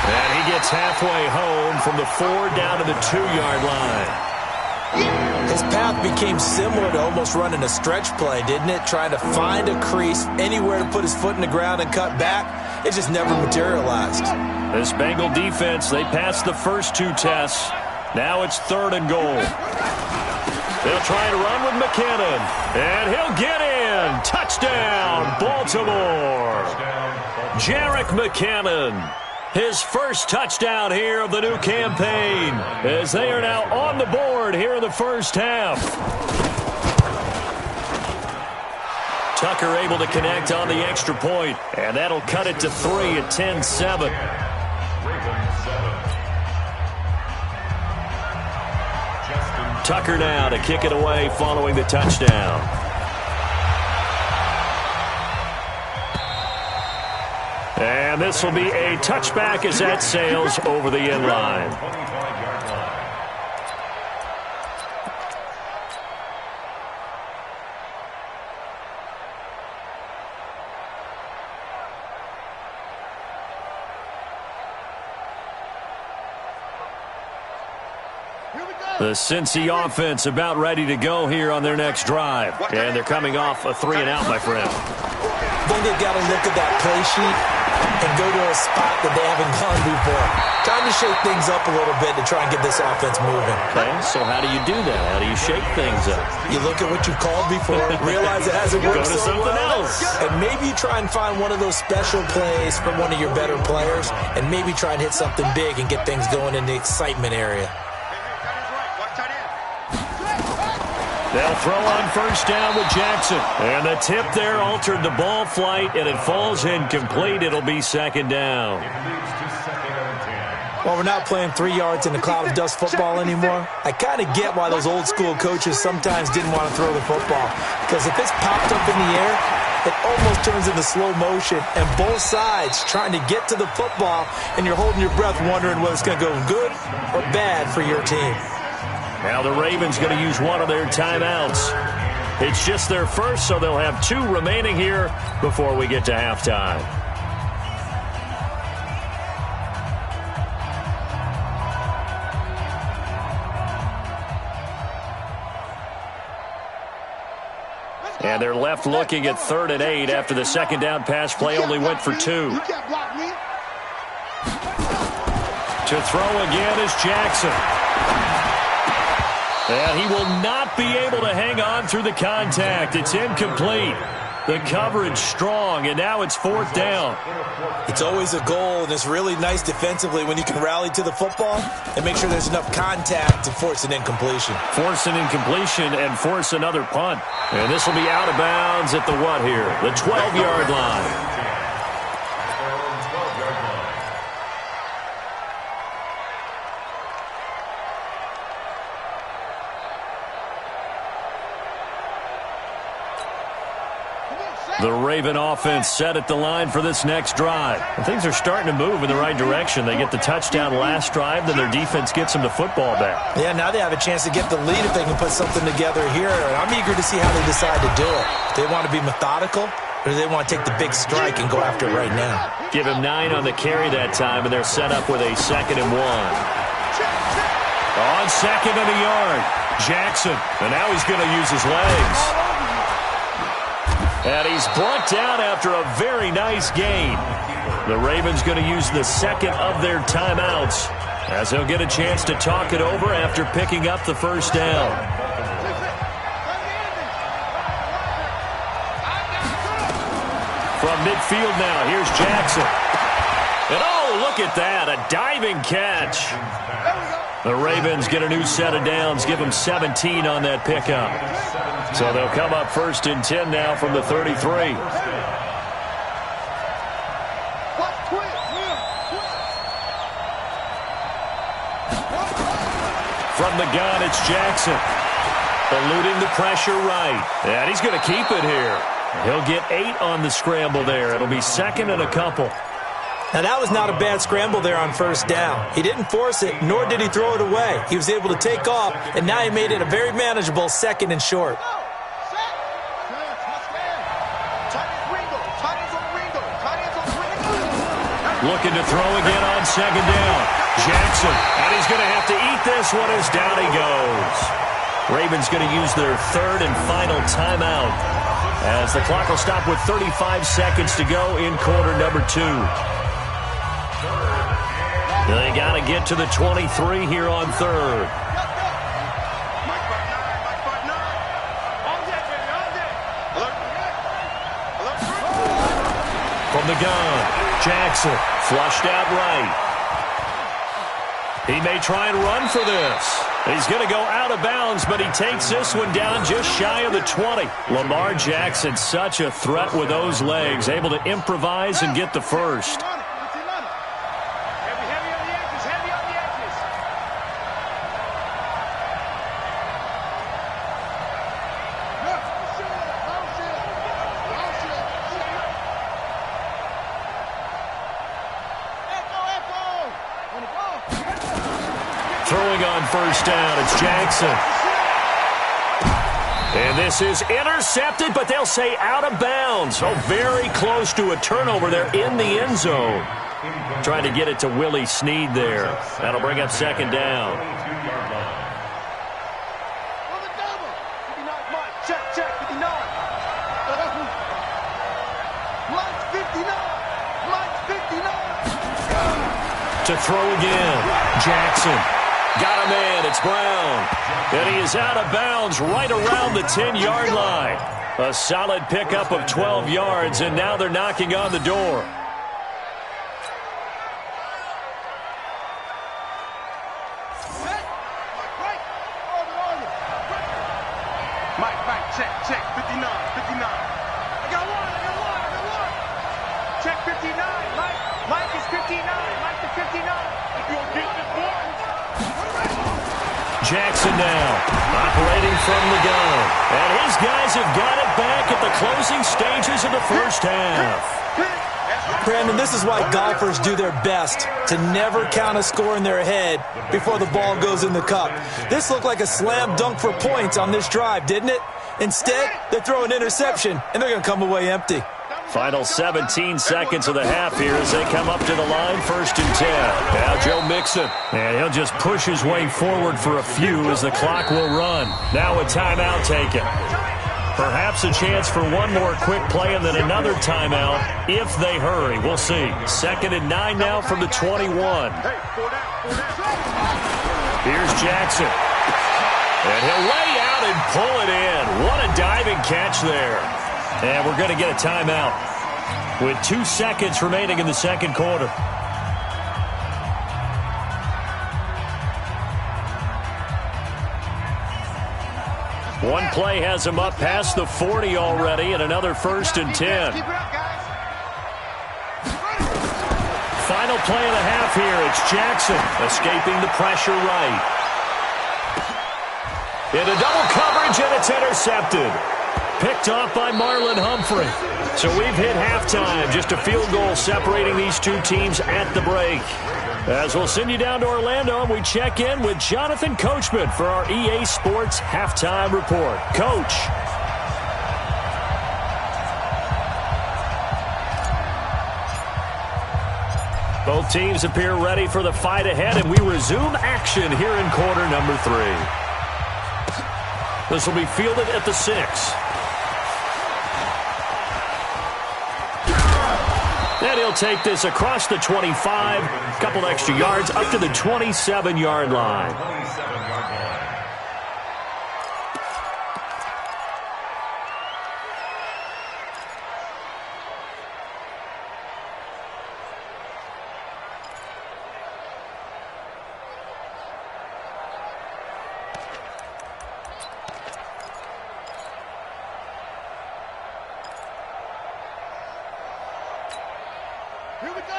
And he gets halfway home from the 4 down to the 2-yard line. His path became similar to almost running a stretch play, didn't it? Trying to find a crease, anywhere to put his foot in the ground and cut back. It just never materialized. This Bengal defense, they passed the first 2 tests. Now it's 3rd and goal. They'll try to run with McKinnon. And he'll get in. Touchdown, Baltimore. Jerick McKinnon. His first touchdown here of the new campaign as they are now on the board here in the first half. Tucker able to connect on the extra point, and that'll cut it to 3 at 10-7. Tucker now to kick it away following the touchdown. And this will be a touchback as that sails over the end line. The Cincy offense about ready to go here on their next drive. And they're coming off a 3-and-out, my friend. I think they've got to look at that play sheet and go to a spot that they haven't gone before. Time to shake things up a little bit to try and get this offense moving. Okay, so how do you do that? How do you shake things up? You look at what you called before, realize it hasn't worked so something well, else. And maybe you try and find one of those special plays from one of your better players, and maybe try and hit something big and get things going in the excitement area. They'll throw on first down with Jackson. And the tip there altered the ball flight, and it falls incomplete. It'll be 2nd down. Well, we're not playing 3 yards in a cloud of dust football anymore. I kind of get why those old school coaches sometimes didn't want to throw the football. Because if it's popped up in the air, it almost turns into slow motion. And both sides trying to get to the football, and you're holding your breath wondering whether it's going to go good or bad for your team. Now the Ravens going to use one of their timeouts. It's just their first, so they'll have 2 remaining here before we get to halftime. And they're left looking at 3rd and 8 after the second down pass play only went for 2. You can't block me. To throw again is Jackson. And he will not be able to hang on through the contact. It's incomplete. The coverage strong, and now it's 4th down. It's always a goal, and it's really nice defensively when you can rally to the football and make sure there's enough contact to force an incompletion. Force an incompletion and force another punt. And this will be out of bounds at the what here? The 12-yard line. The Raven offense set at the line for this next drive. And things are starting to move in the right direction. They get the touchdown last drive, then their defense gets them the football back. Yeah, now they have a chance to get the lead if they can put something together here. I'm eager to see how they decide to do it. Do they want to be methodical, or do they want to take the big strike and go after it right now? Give him 9 on the carry that time, and they're set up with a 2nd and 1. On 2nd and a yard, Jackson. And now he's going to use his legs. And he's brought down after a very nice gain. The Ravens going to use the 2nd of their timeouts as they'll get a chance to talk it over after picking up the 1st down. From midfield now, here's Jackson. And oh, look at that, a diving catch. The Ravens get a new set of downs, give them 17 on that pickup. So they'll come up 1st and 10 now from the 33. From the gun, it's Jackson. Eluding the pressure right. And he's going to keep it here. He'll get 8 on the scramble there. It'll be 2nd and a couple. Now, that was not a bad scramble there on 1st down. He didn't force it, nor did he throw it away. He was able to take off, and now he made it a very manageable 2nd and short. Looking to throw again on 2nd down. Jackson, and he's going to have to eat this one as down he goes. Ravens going to use their 3rd and final timeout as the clock will stop with 35 seconds to go in quarter number 2. They got to get to the 23 here on 3rd. From the gun, Jackson flushed out right. He may try and run for this. He's going to go out of bounds, but he takes this one down just shy of the 20. Lamar Jackson, such a threat with those legs, able to improvise and get the 1st. Throwing on 1st down, it's Jackson. And this is intercepted, but they'll say out of bounds. Oh, very close to a turnover there in the end zone. Trying to get it to Willie Snead there. That'll bring up 2nd down. To throw again, Jackson. Got a man, it's Brown. And he is out of bounds right around the 10-yard line. A solid pickup of 12 yards, and now they're knocking on the door. Mike, check, 59. I got one. Check 59, Mike is 59. Mike is 59. If you'll get this one. Jackson now, operating from the gun. And his guys have got it back at the closing stages of the 1st half. Brandon, this is why golfers do their best to never count a score in their head before the ball goes in the cup. This looked like a slam dunk for points on this drive, didn't it? Instead, they throw an interception, and they're going to come away empty. Final 17 seconds of the half here as they come up to the line, 1st and 10. Now Joe Mixon, and he'll just push his way forward for a few as the clock will run. Now a timeout taken. Perhaps a chance for one more quick play and then another timeout if they hurry. We'll see. 2nd and 9 now from the 21. Here's Jackson. And he'll lay out and pull it in. What a diving catch there. And we're going to get a timeout with 2 seconds remaining in the second quarter. One play has him up past the 40 already, and another 1st and 10. Final play and a half here. It's Jackson escaping the pressure right. Into double coverage, and it's intercepted. Picked off by Marlon Humphrey. So we've hit halftime. Just a field goal separating these two teams at the break. As we'll send you down to Orlando, and we check in with Jonathan Coachman for our EA Sports Halftime Report. Coach. Both teams appear ready for the fight ahead, and we resume action here in quarter number 3. This will be fielded at the 6. And he'll take this across the 25, a couple extra yards up to the 27-yard line.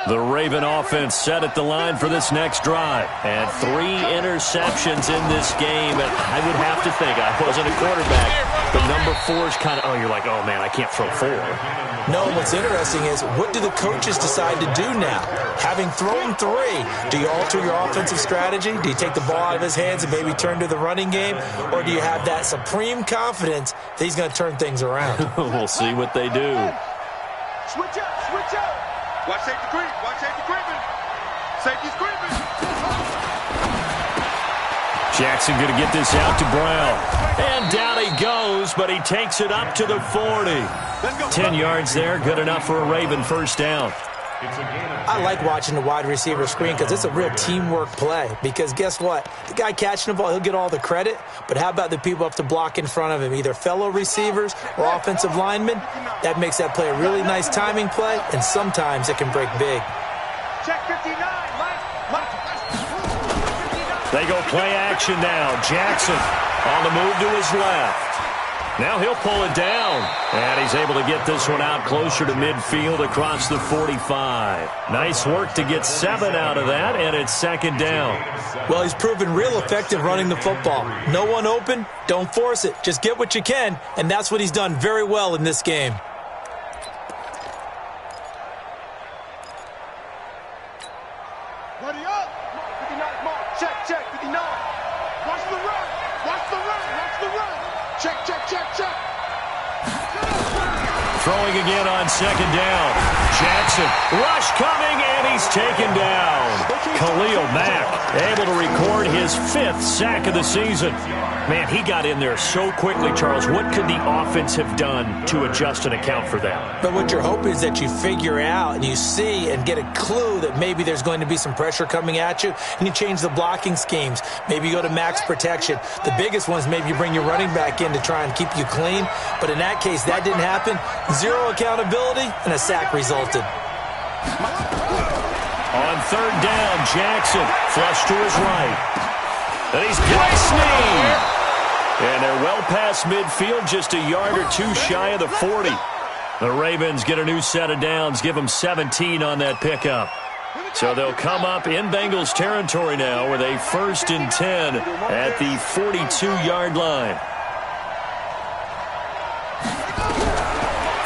The Raven offense set at the line for this next drive. And 3 interceptions in this game. And I would have to think, I wasn't a quarterback, but number 4 is kind of, oh, you're like, oh, man, I can't throw 4. No, what's interesting is, what do the coaches decide to do now? Having thrown 3, do you alter your offensive strategy? Do you take the ball out of his hands and maybe turn to the running game? Or do you have that supreme confidence that he's going to turn things around? We'll see what they do. Switch up, switch up. Watch safety creep. Watch safety creeping. Safety's creeping. Jackson going to get this out to Brown. And down he goes, but he takes it up to the 40. 10 yards there, good enough for a Raven first down. I like watching the wide receiver screen because it's a real teamwork play. Because guess what? The guy catching the ball, he'll get all the credit. But how about the people up to block in front of him, either fellow receivers or offensive linemen? That makes that play a really nice timing play, and sometimes it can break big. Check 59, Mike. They go play action now. Jackson on the move to his left. Now he'll pull it down. And he's able to get this one out closer to midfield across the 45. Nice work to get 7 out of that, and it's 2nd down. Well, he's proven real effective running the football. No one open, don't force it. Just get what you can, and that's what he's done very well in this game. Ready up. 59, mark. Check, 59. Watch the run. Watch the run. Watch the run. Check. Throwing again on 2nd down. Jackson, rush coming, and he's taken down. Khalil Mack able to record his 5th sack of the season. Man, he got in there so quickly, Charles. What could the offense have done to adjust and account for that? But what you're hoping is that you figure out and you see and get a clue that maybe there's going to be some pressure coming at you, and you change the blocking schemes. Maybe you go to max protection. The biggest one is maybe you bring your running back in to try and keep you clean. But in that case, that didn't happen. 0 accountability, and a sack resulted. On 3rd down, Jackson flush to his right. And he's got Snead. And they're well past midfield, just a yard or 2 shy of the 40. The Ravens get a new set of downs, give them 17 on that pickup. So they'll come up in Bengals territory now with a 1st and 10 at the 42-yard line.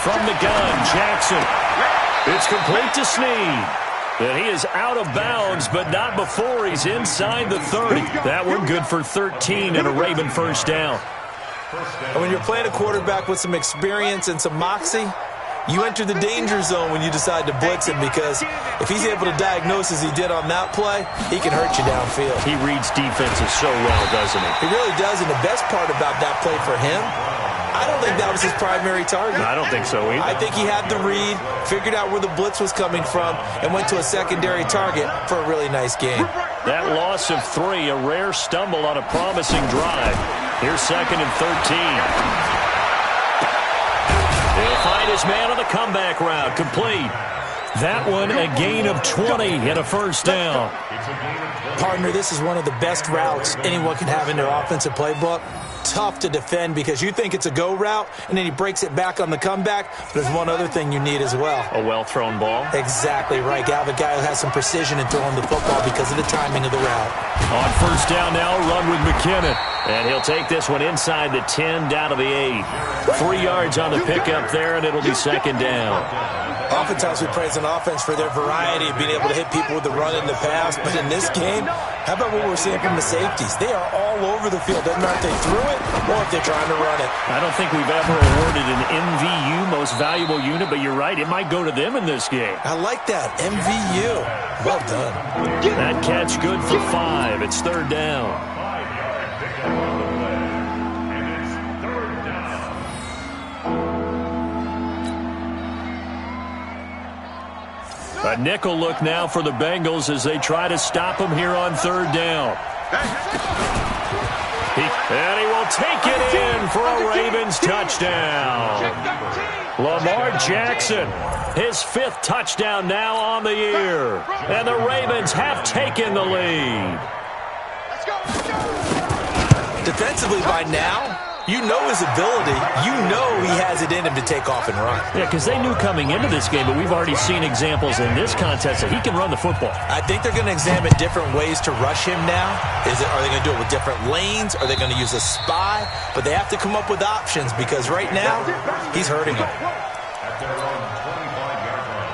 From the gun, Jackson. It's complete to Snead. And he is out of bounds, but not before he's inside the 30. That one good for 13 and a Raven first down. And when you're playing a quarterback with some experience and some moxie, you enter the danger zone when you decide to blitz him, because if he's able to diagnose as he did on that play, he can hurt you downfield. He reads defenses so well, doesn't he? He really does, and the best part about that play for him, I don't think that was his primary target. I don't think so either. I think he had the read, figured out where the blitz was coming from, and went to a secondary target for a really nice game. That loss of 3, a rare stumble on a promising drive. Here's 2nd and 13. He'll find his man on the comeback route. Complete. That one, a gain of 20 and a first down. Partner, this is one of the best routes anyone can have in their offensive playbook. Tough to defend because you think it's a go route, and then he breaks it back on the comeback. But there's one other thing you need as well. A well-thrown ball. Exactly right. You have a guy who has some precision in throwing the football because of the timing of the route. On first down now, run with McKinnon. And he'll take this one inside the 10, down to the 8. 3 yards on the pickup there, and it'll be 2nd down. Oftentimes we praise an offense for their variety of being able to hit people with the run in the pass. But in this game, how about what we're seeing from the safeties? They are all over the field. Doesn't matter if they threw it or if they're trying to run it. I don't think we've ever awarded an MVU, most valuable unit, but you're right, it might go to them in this game. I like that. MVU. Well done. That catch good for 5. It's 3rd down. A nickel look now for the Bengals as they try to stop him here on 3rd down. And he will take it in for a Ravens touchdown. Lamar Jackson, his 5th touchdown now on the year. And the Ravens have taken the lead. Defensively by now, you know his ability. You know he has it in him to take off and run. Yeah, because they knew coming into this game, but we've already seen examples in this contest that he can run the football. I think they're going to examine different ways to rush him now. Are they going to do it with different lanes? Are they going to use a spy? But they have to come up with options because right now, he's hurting them. At their own 25-yard line.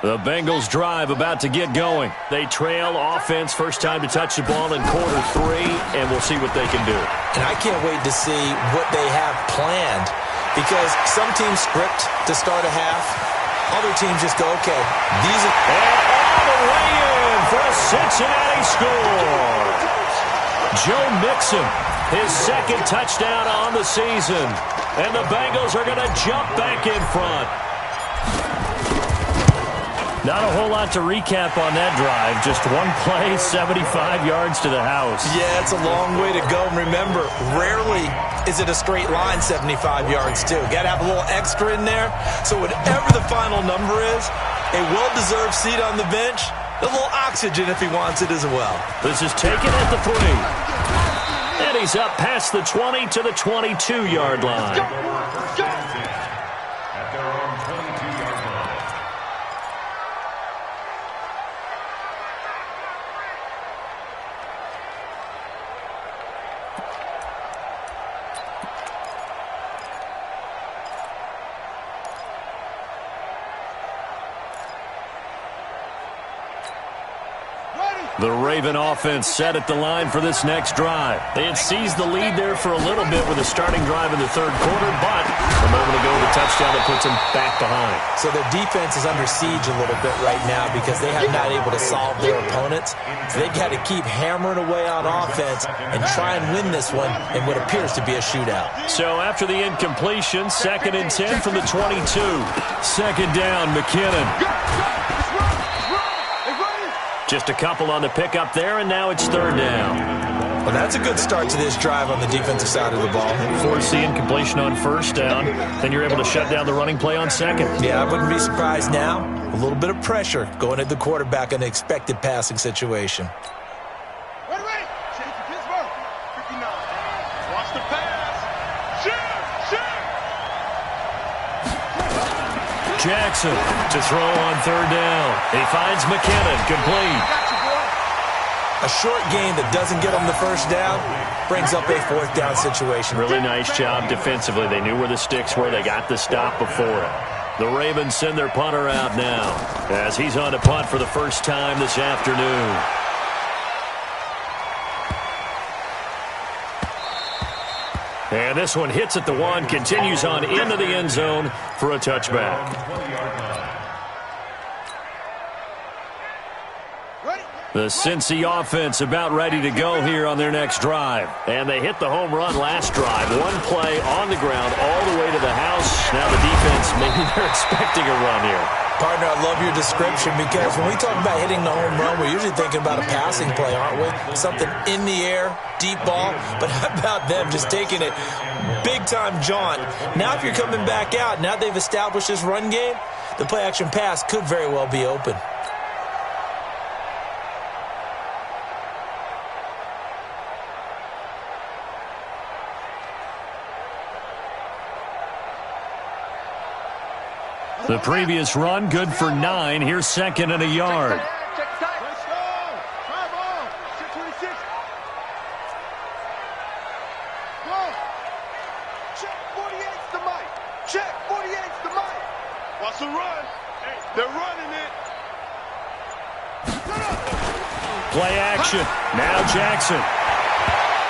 The Bengals drive about to get going. They trail offense, first time to touch the ball in quarter 3, and we'll see what they can do. And I can't wait to see what they have planned because some teams script to start a half. Other teams just go, okay, these are... And all the way in for a Cincinnati score. Joe Mixon, his 2nd touchdown on the season. And the Bengals are going to jump back in front. Not a whole lot to recap on that drive. Just one play, 75 yards to the house. Yeah, it's a long way to go. And remember, rarely is it a straight line 75 yards, too. Got to have a little extra in there. So whatever the final number is, a well-deserved seat on the bench, a little oxygen if he wants it as well. This is taken at the 3. And he's up past the 20 to the 22-yard line. At their own 22-yard line. The Raven offense set at the line for this next drive. They had seized the lead there for a little bit with a starting drive in the 3rd quarter, but a moment ago the touchdown that puts them back behind. So their defense is under siege a little bit right now because they have not able to solve their opponents. So they've got to keep hammering away on offense and try and win this one in what appears to be a shootout. So after the incompletion, 2nd and 10 from the 22. 2nd down, McKinnon. Just a couple on the pickup there, and now it's 3rd down. Well, that's a good start to this drive on the defensive side of the ball. Force the incompletion on 1st down, then you're able to shut down the running play on 2nd. Yeah, I wouldn't be surprised now. A little bit of pressure going at the quarterback in an expected passing situation. Wait. Change to Pittsburgh. 59. Watch the pass. Shoot. Jackson to throw on 3rd down. He finds McKinnon, complete. A short gain that doesn't get him the 1st down brings up a 4th down situation. Really nice job defensively. They knew where the sticks were. They got the stop before it. The Ravens send their punter out now as he's on to punt for the first time this afternoon. And this one hits at the 1, continues on into the end zone for a touchback. The Cincy offense about ready to go here on their next drive. And they hit the home run last drive. One play on the ground all the way to the house. Now the defense, maybe they're expecting a run here. Partner, I love your description because when we talk about hitting the home run, we're usually thinking about a passing play, aren't we? Something in the air, deep ball. But how about them just taking it big-time jaunt? Now if you're coming back out, now they've established this run game, the play-action pass could very well be open. The previous run, good for 9. Here's second and a yard. Check 48's the mic. Check 48's the mic. Watch the run. They're running it. Play action. Now Jackson.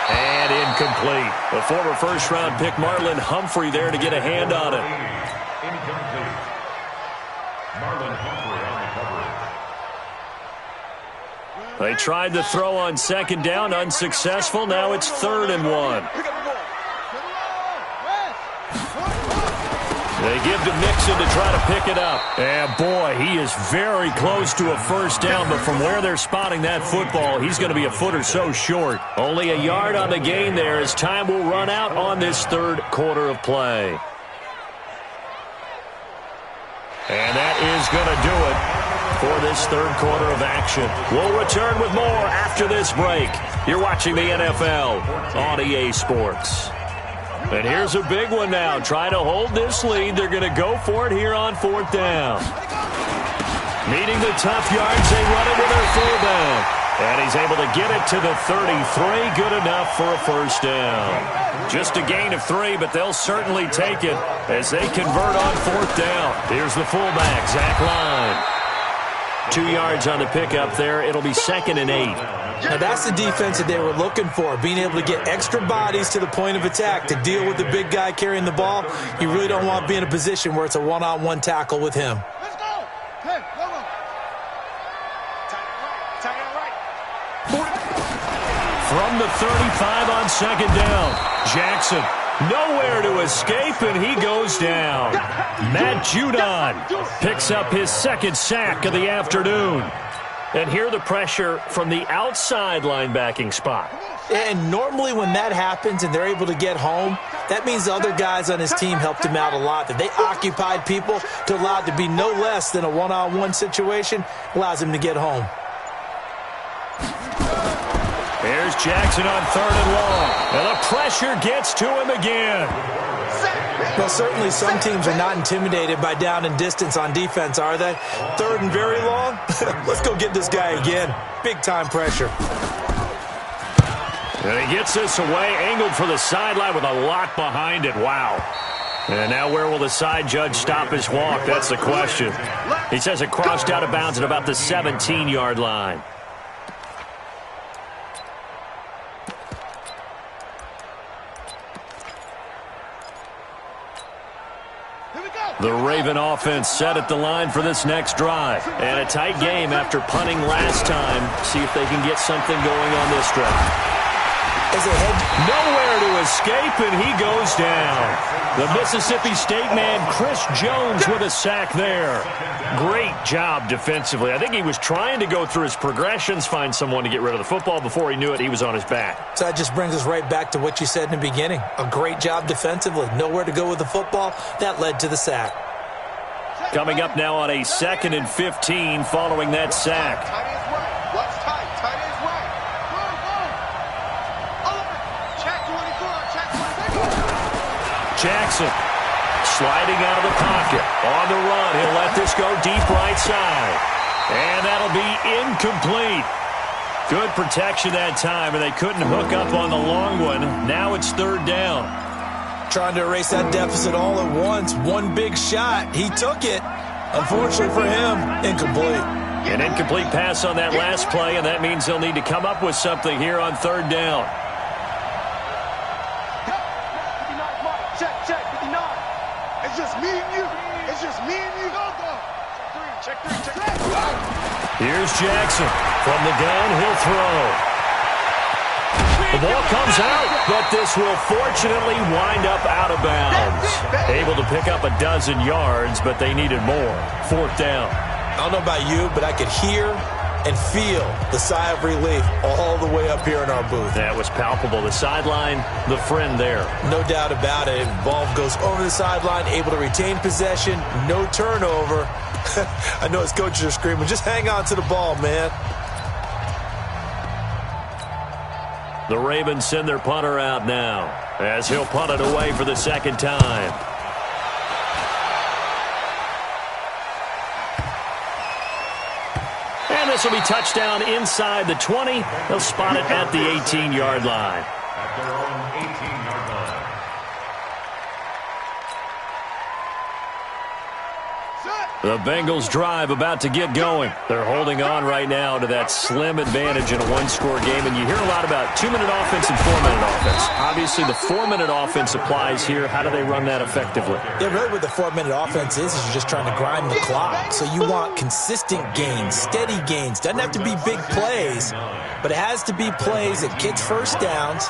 And incomplete. The former first-round pick Marlon Humphrey there to get a hand on it. Incomplete. Marlon Humphrey on the coverage. They tried to throw on second down, unsuccessful. Now it's 3rd and 1. They give to Mixon to try to pick it up. And boy, he is very close to a first down, but from where they're spotting that football, he's going to be a foot or so short. Only a yard on the gain there as time will run out on this third quarter of play. And that is going to do it for this third quarter of action. We'll return with more after this break. You're watching the NFL on EA Sports. And here's a big one now. Trying to hold this lead. They're going to go for it here on 4th down. Meeting the tough yards, they run it with their fullback. And he's able to get it to the 33. Good enough for a first down. Just a gain of 3, but they'll certainly take it as they convert on 4th down. Here's the fullback, Zach Line. 2 yards on the pickup there. It'll be 2nd and 8. Now that's the defense that they were looking for, being able to get extra bodies to the point of attack to deal with the big guy carrying the ball. You really don't want to be in a position where it's a one-on-one tackle with him. Let's go. Hey, come on. Tight end right. From the 35 on 2nd down, Jackson nowhere to escape, and he goes down. Matt Judon picks up his 2nd sack of the afternoon. And here the pressure from the outside linebacking spot. And normally when that happens and they're able to get home, that means the other guys on his team helped him out a lot. That they occupied people to allow it to be no less than a one-on-one situation, allows him to get home. Here's Jackson on 3rd and long. And the pressure gets to him again. Well, certainly some teams are not intimidated by down and distance on defense, are they? 3rd and very long? Let's go get this guy again. Big-time pressure. And he gets this away, angled for the sideline with a lot behind it. Wow. And now where will the side judge stop his walk? That's the question. He says it crossed out of bounds at about the 17-yard line. The Raven offense set at the line for this next drive. And a tight game after punting last time. See if they can get something going on this drive. As a head, nowhere to escape, and he goes down. The Mississippi State man, Chris Jones, with a sack there. Great job defensively. I think he was trying to go through his progressions, find someone to get rid of the football. Before he knew it, he was on his back. So that just brings us right back to what you said in the beginning. A great job defensively. Nowhere to go with the football. That led to the sack. Coming up now on a 2nd and 15 following that sack. Tight end's right. Watch tight. Tight end's right. Go, go. Check 24. Check 24. Jackson sliding out of the pocket. On the run. He'll let this go deep right side. And that'll be incomplete. Good protection that time, and they couldn't hook up on the long one. Now it's 3rd down. Trying to erase that deficit all at once. One big shot. He took it. Unfortunately for him, incomplete. An incomplete pass on that last play, and that means they'll need to come up with something here on 3rd down. Check 59. It's just me and you. It's just me and you. Go, go. Check 3. Check 3. Check 3. Here's Jackson. From the gun, he'll throw. The ball comes out, but this will fortunately wind up out of bounds. Able to pick up a dozen yards, but they needed more. 4th down. I don't know about you, but I could hear and feel the sigh of relief all the way up here in our booth. That was palpable. The sideline, the friend there. No doubt about it. Ball goes over the sideline, able to retain possession, no turnover. I know his coaches are screaming, just hang on to the ball, man. The Ravens send their punter out now as he'll punt it away for the 2nd time. And this will be touchdown inside the 20. They'll spot it at the 18-yard line. At their own 18-yard line. The Bengals drive about to get going. They're holding on right now to that slim advantage in a one-score game. And you hear a lot about 2-minute offense and 4-minute offense. Obviously, the 4-minute offense applies here. How do they run that effectively? Yeah, really what the 4-minute offense is you're just trying to grind the clock. So you want consistent gains, steady gains. Doesn't have to be big plays, but it has to be plays that gets first downs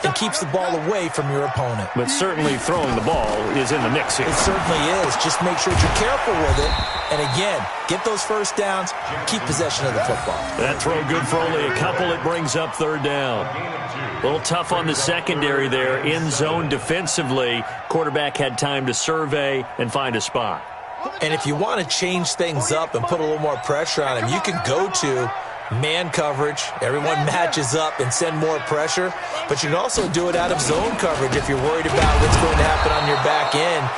and keeps the ball away from your opponent. But certainly throwing the ball is in the mix here. It certainly is. Just make sure you're careful with it. And again, get those first downs, keep possession of the football. That throw good for only a couple. It brings up 3rd down. A little tough on the secondary there. In zone defensively. Quarterback had time to survey and find a spot. And if you want to change things up and put a little more pressure on him, you can go to man coverage. Everyone matches up and send more pressure. But you can also do it out of zone coverage if you're worried about what's going to happen on your back end.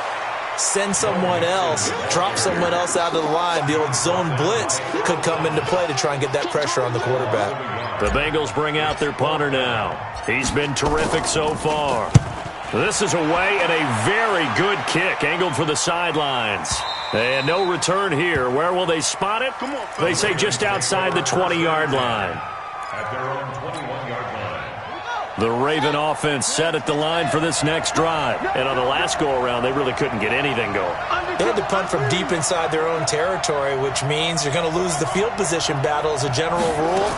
Send someone else, drop someone else out of the line. The old zone blitz could come into play to try and get that pressure on the quarterback. The Bengals bring out their punter now. He's been terrific so far. This is away and a very good kick, angled for the sidelines. And no return here. Where will they spot it? They say just outside the 20-yard line. At their own 21-yard line. The Raven offense set at the line for this next drive. And on the last go-around, they really couldn't get anything going. They had to punt from deep inside their own territory, which means you're going to lose the field position battle as a general rule.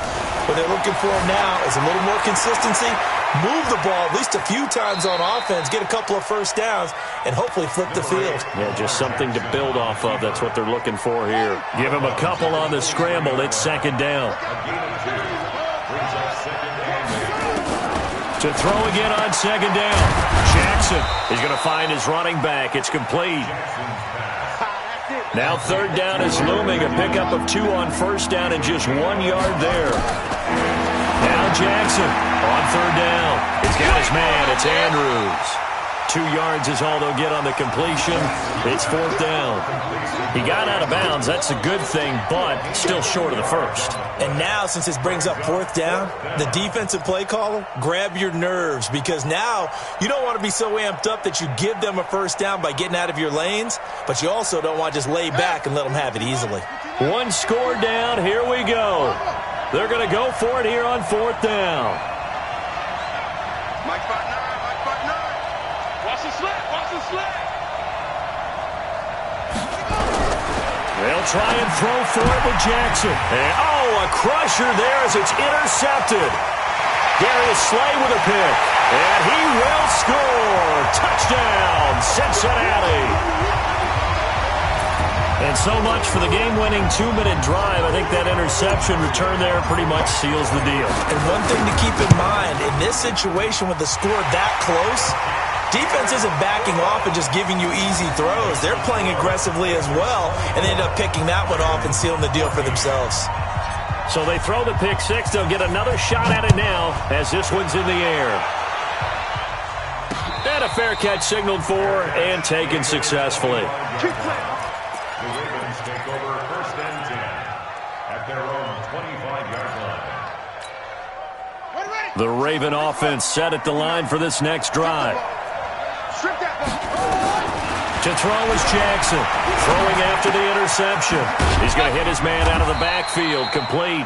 What they're looking for now is a little more consistency, move the ball at least a few times on offense, get a couple of first downs, and hopefully flip the field. Yeah, just something to build off of. That's what they're looking for here. Give him a couple on the scramble. It's 2nd down. To throw again on 2nd down. Jackson is going to find his running back. It's complete. Now 3rd down is looming. A pickup of 2 on 1st down and just 1 yard there. Now Jackson on 3rd down. He's got his man. It's Andrews. 2 yards is all they'll get on the completion. It's 4th down. He got out of bounds. That's a good thing, but still short of the first. And now, since this brings up 4th down, the defensive play caller, grab your nerves, because now you don't want to be so amped up that you give them a first down by getting out of your lanes, but you also don't want to just lay back and let them have it easily. 1 score down. Here we go. They're going to go for it here on 4th down. Mike Button. Watch the slip. Watch the slip. They'll try and throw for it with Jackson. And, a crusher there as it's intercepted. Darius Slay with a pick. And he will score. Touchdown, Cincinnati. And so much for the game-winning 2-minute drive. I think that interception return there pretty much seals the deal. And one thing to keep in mind, in this situation with the score that close, defense isn't backing off and just giving you easy throws. They're playing aggressively as well, and they end up picking that one off and sealing the deal for themselves. So they throw the pick six. They'll get another shot at it now as this one's in the air. And a fair catch signaled for and taken successfully. The Ravens take over 1st and 10 at their own 25-yard line. The Raven offense set at the line for this next drive. To throw is Jackson. Throwing after the interception. He's going to hit his man out of the backfield. Complete.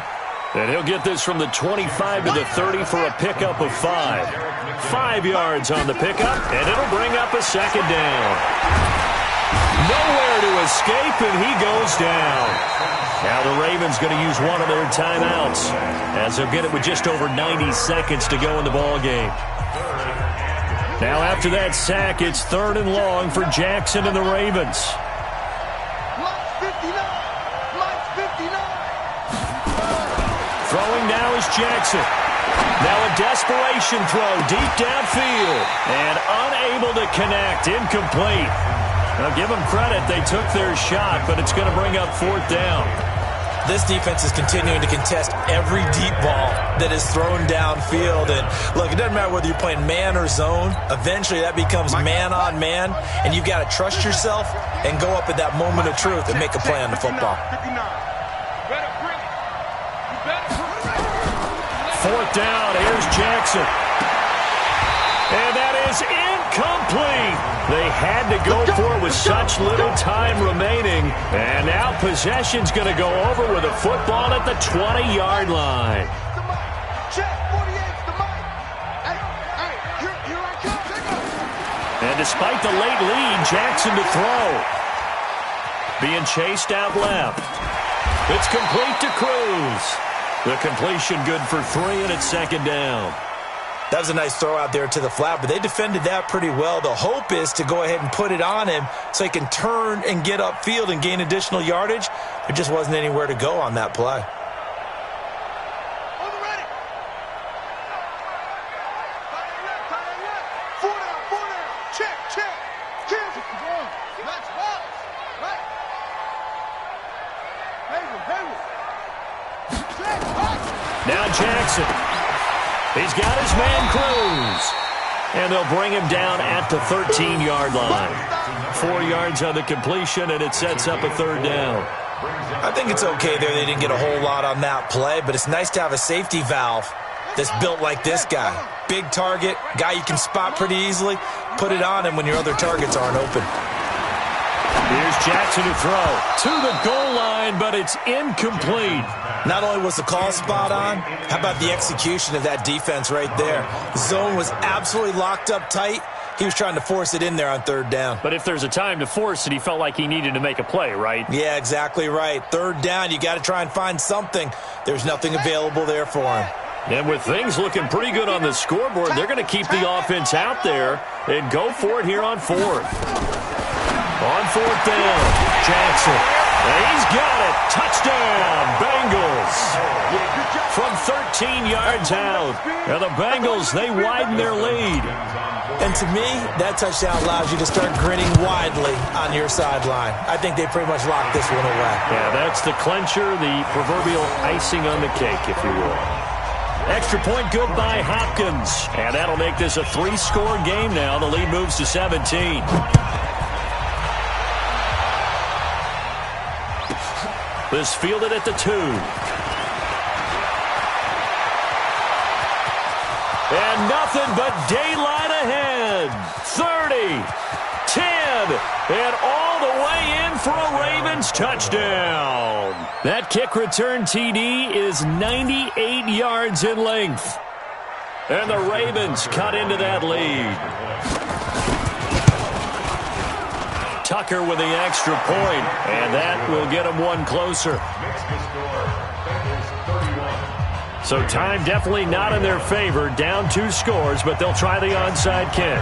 And he'll get this from the 25 to the 30 for a pickup of 5. 5 yards on the pickup, and it'll bring up a 2nd down. Nowhere to escape, and he goes down. Now the Ravens going to use one of their timeouts as they'll get it with just over 90 seconds to go in the ballgame. Now after that sack, it's 3rd and long for Jackson and the Ravens. Throwing now is Jackson. Now a desperation throw deep downfield and unable to connect. Incomplete. Now give them credit. They took their shot, but it's going to bring up 4th down. This defense is continuing to contest every deep ball that is thrown downfield. And look, it doesn't matter whether you're playing man or zone. Eventually that becomes man on man, and you've got to trust yourself and go up at that moment of truth and make a play on the football. 4th down. Here's Jackson. And that is incomplete. They had to go for it with such little time remaining. And now possession's going to go over with a football at the 20-yard line. And despite the late lead, Jackson to throw. Being chased out left. It's complete to Cruz. The completion good for 3, and it's 2nd down. That was a nice throw out there to the flat, but they defended that pretty well. The hope is to go ahead and put it on him so he can turn and get upfield and gain additional yardage. There just wasn't anywhere to go on that play. Now Jackson. He's got his man Cruz. And they'll bring him down at the 13-yard line. 4 yards on the completion, and it sets up a 3rd down. I think it's okay there. They didn't get a whole lot on that play, but it's nice to have a safety valve that's built like this guy. Big target, guy you can spot pretty easily. Put it on him when your other targets aren't open. Here's Jackson to throw to the goal line, but it's incomplete. Not only was the call spot on, how about the execution of that defense right there? The zone was absolutely locked up tight. He was trying to force it in there on 3rd down. But if there's a time to force it, he felt like he needed to make a play, right? Yeah, exactly right. 3rd down, you got to try and find something. There's nothing available there for him. And with things looking pretty good on the scoreboard, they're going to keep the offense out there and go for it here on 4th. On 4th down, Jackson. And he's got it. Touchdown, Bengals. From 13 yards out. And the Bengals, they widen their lead. And to me, that touchdown allows you to start grinning widely on your sideline. I think they pretty much locked this one away. Yeah, that's the clincher, the proverbial icing on the cake, if you will. Extra point good by Hopkins. And that'll make this a 3-score game now. The lead moves to 17. This fielded at the 2. And nothing but daylight ahead. 30, 10, and all the way in for a Ravens touchdown. That kick return TD is 98 yards in length. And the Ravens cut into that lead. Tucker with the extra point, and that will get them one closer. So time definitely not in their favor. Down 2 scores, but they'll try the onside kick.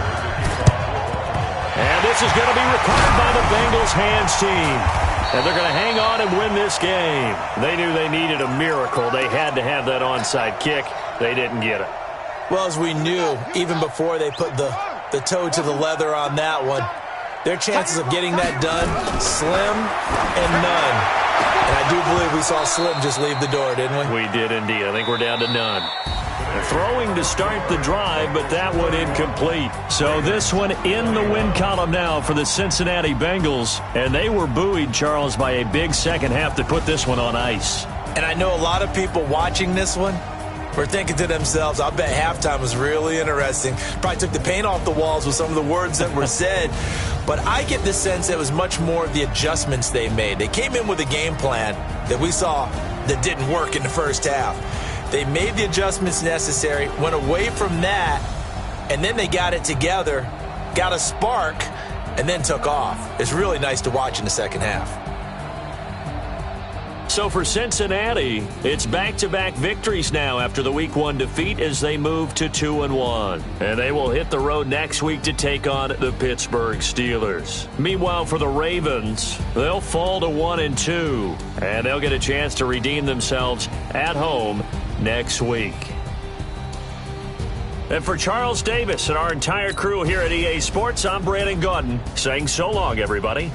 And this is going to be recovered by the Bengals hands team. And they're going to hang on and win this game. They knew they needed a miracle. They had to have that onside kick. They didn't get it. Well, as we knew, even before they put the toe to the leather on that one, their chances of getting that done, slim and none. And I do believe we saw Slim just leave the door, didn't we? We did indeed. I think we're down to none. They're throwing to start the drive, but that one incomplete. So this one in the win column now for the Cincinnati Bengals. And they were buoyed, Charles, by a big second half to put this one on ice. And I know a lot of people watching this one were thinking to themselves, I bet halftime was really interesting. Probably took the paint off the walls with some of the words that were said. But I get the sense it was much more of the adjustments they made. They came in with a game plan that we saw that didn't work in the first half. They made the adjustments necessary, went away from that, and then they got it together, got a spark, and then took off. It's really nice to watch in the second half. So for Cincinnati, it's back-to-back victories now after the Week 1 defeat as they move to 2-1. And they will hit the road next week to take on the Pittsburgh Steelers. Meanwhile, for the Ravens, they'll fall to 1-2, and they'll get a chance to redeem themselves at home next week. And for Charles Davis and our entire crew here at EA Sports, I'm Brandon Gaudin saying so long, everybody.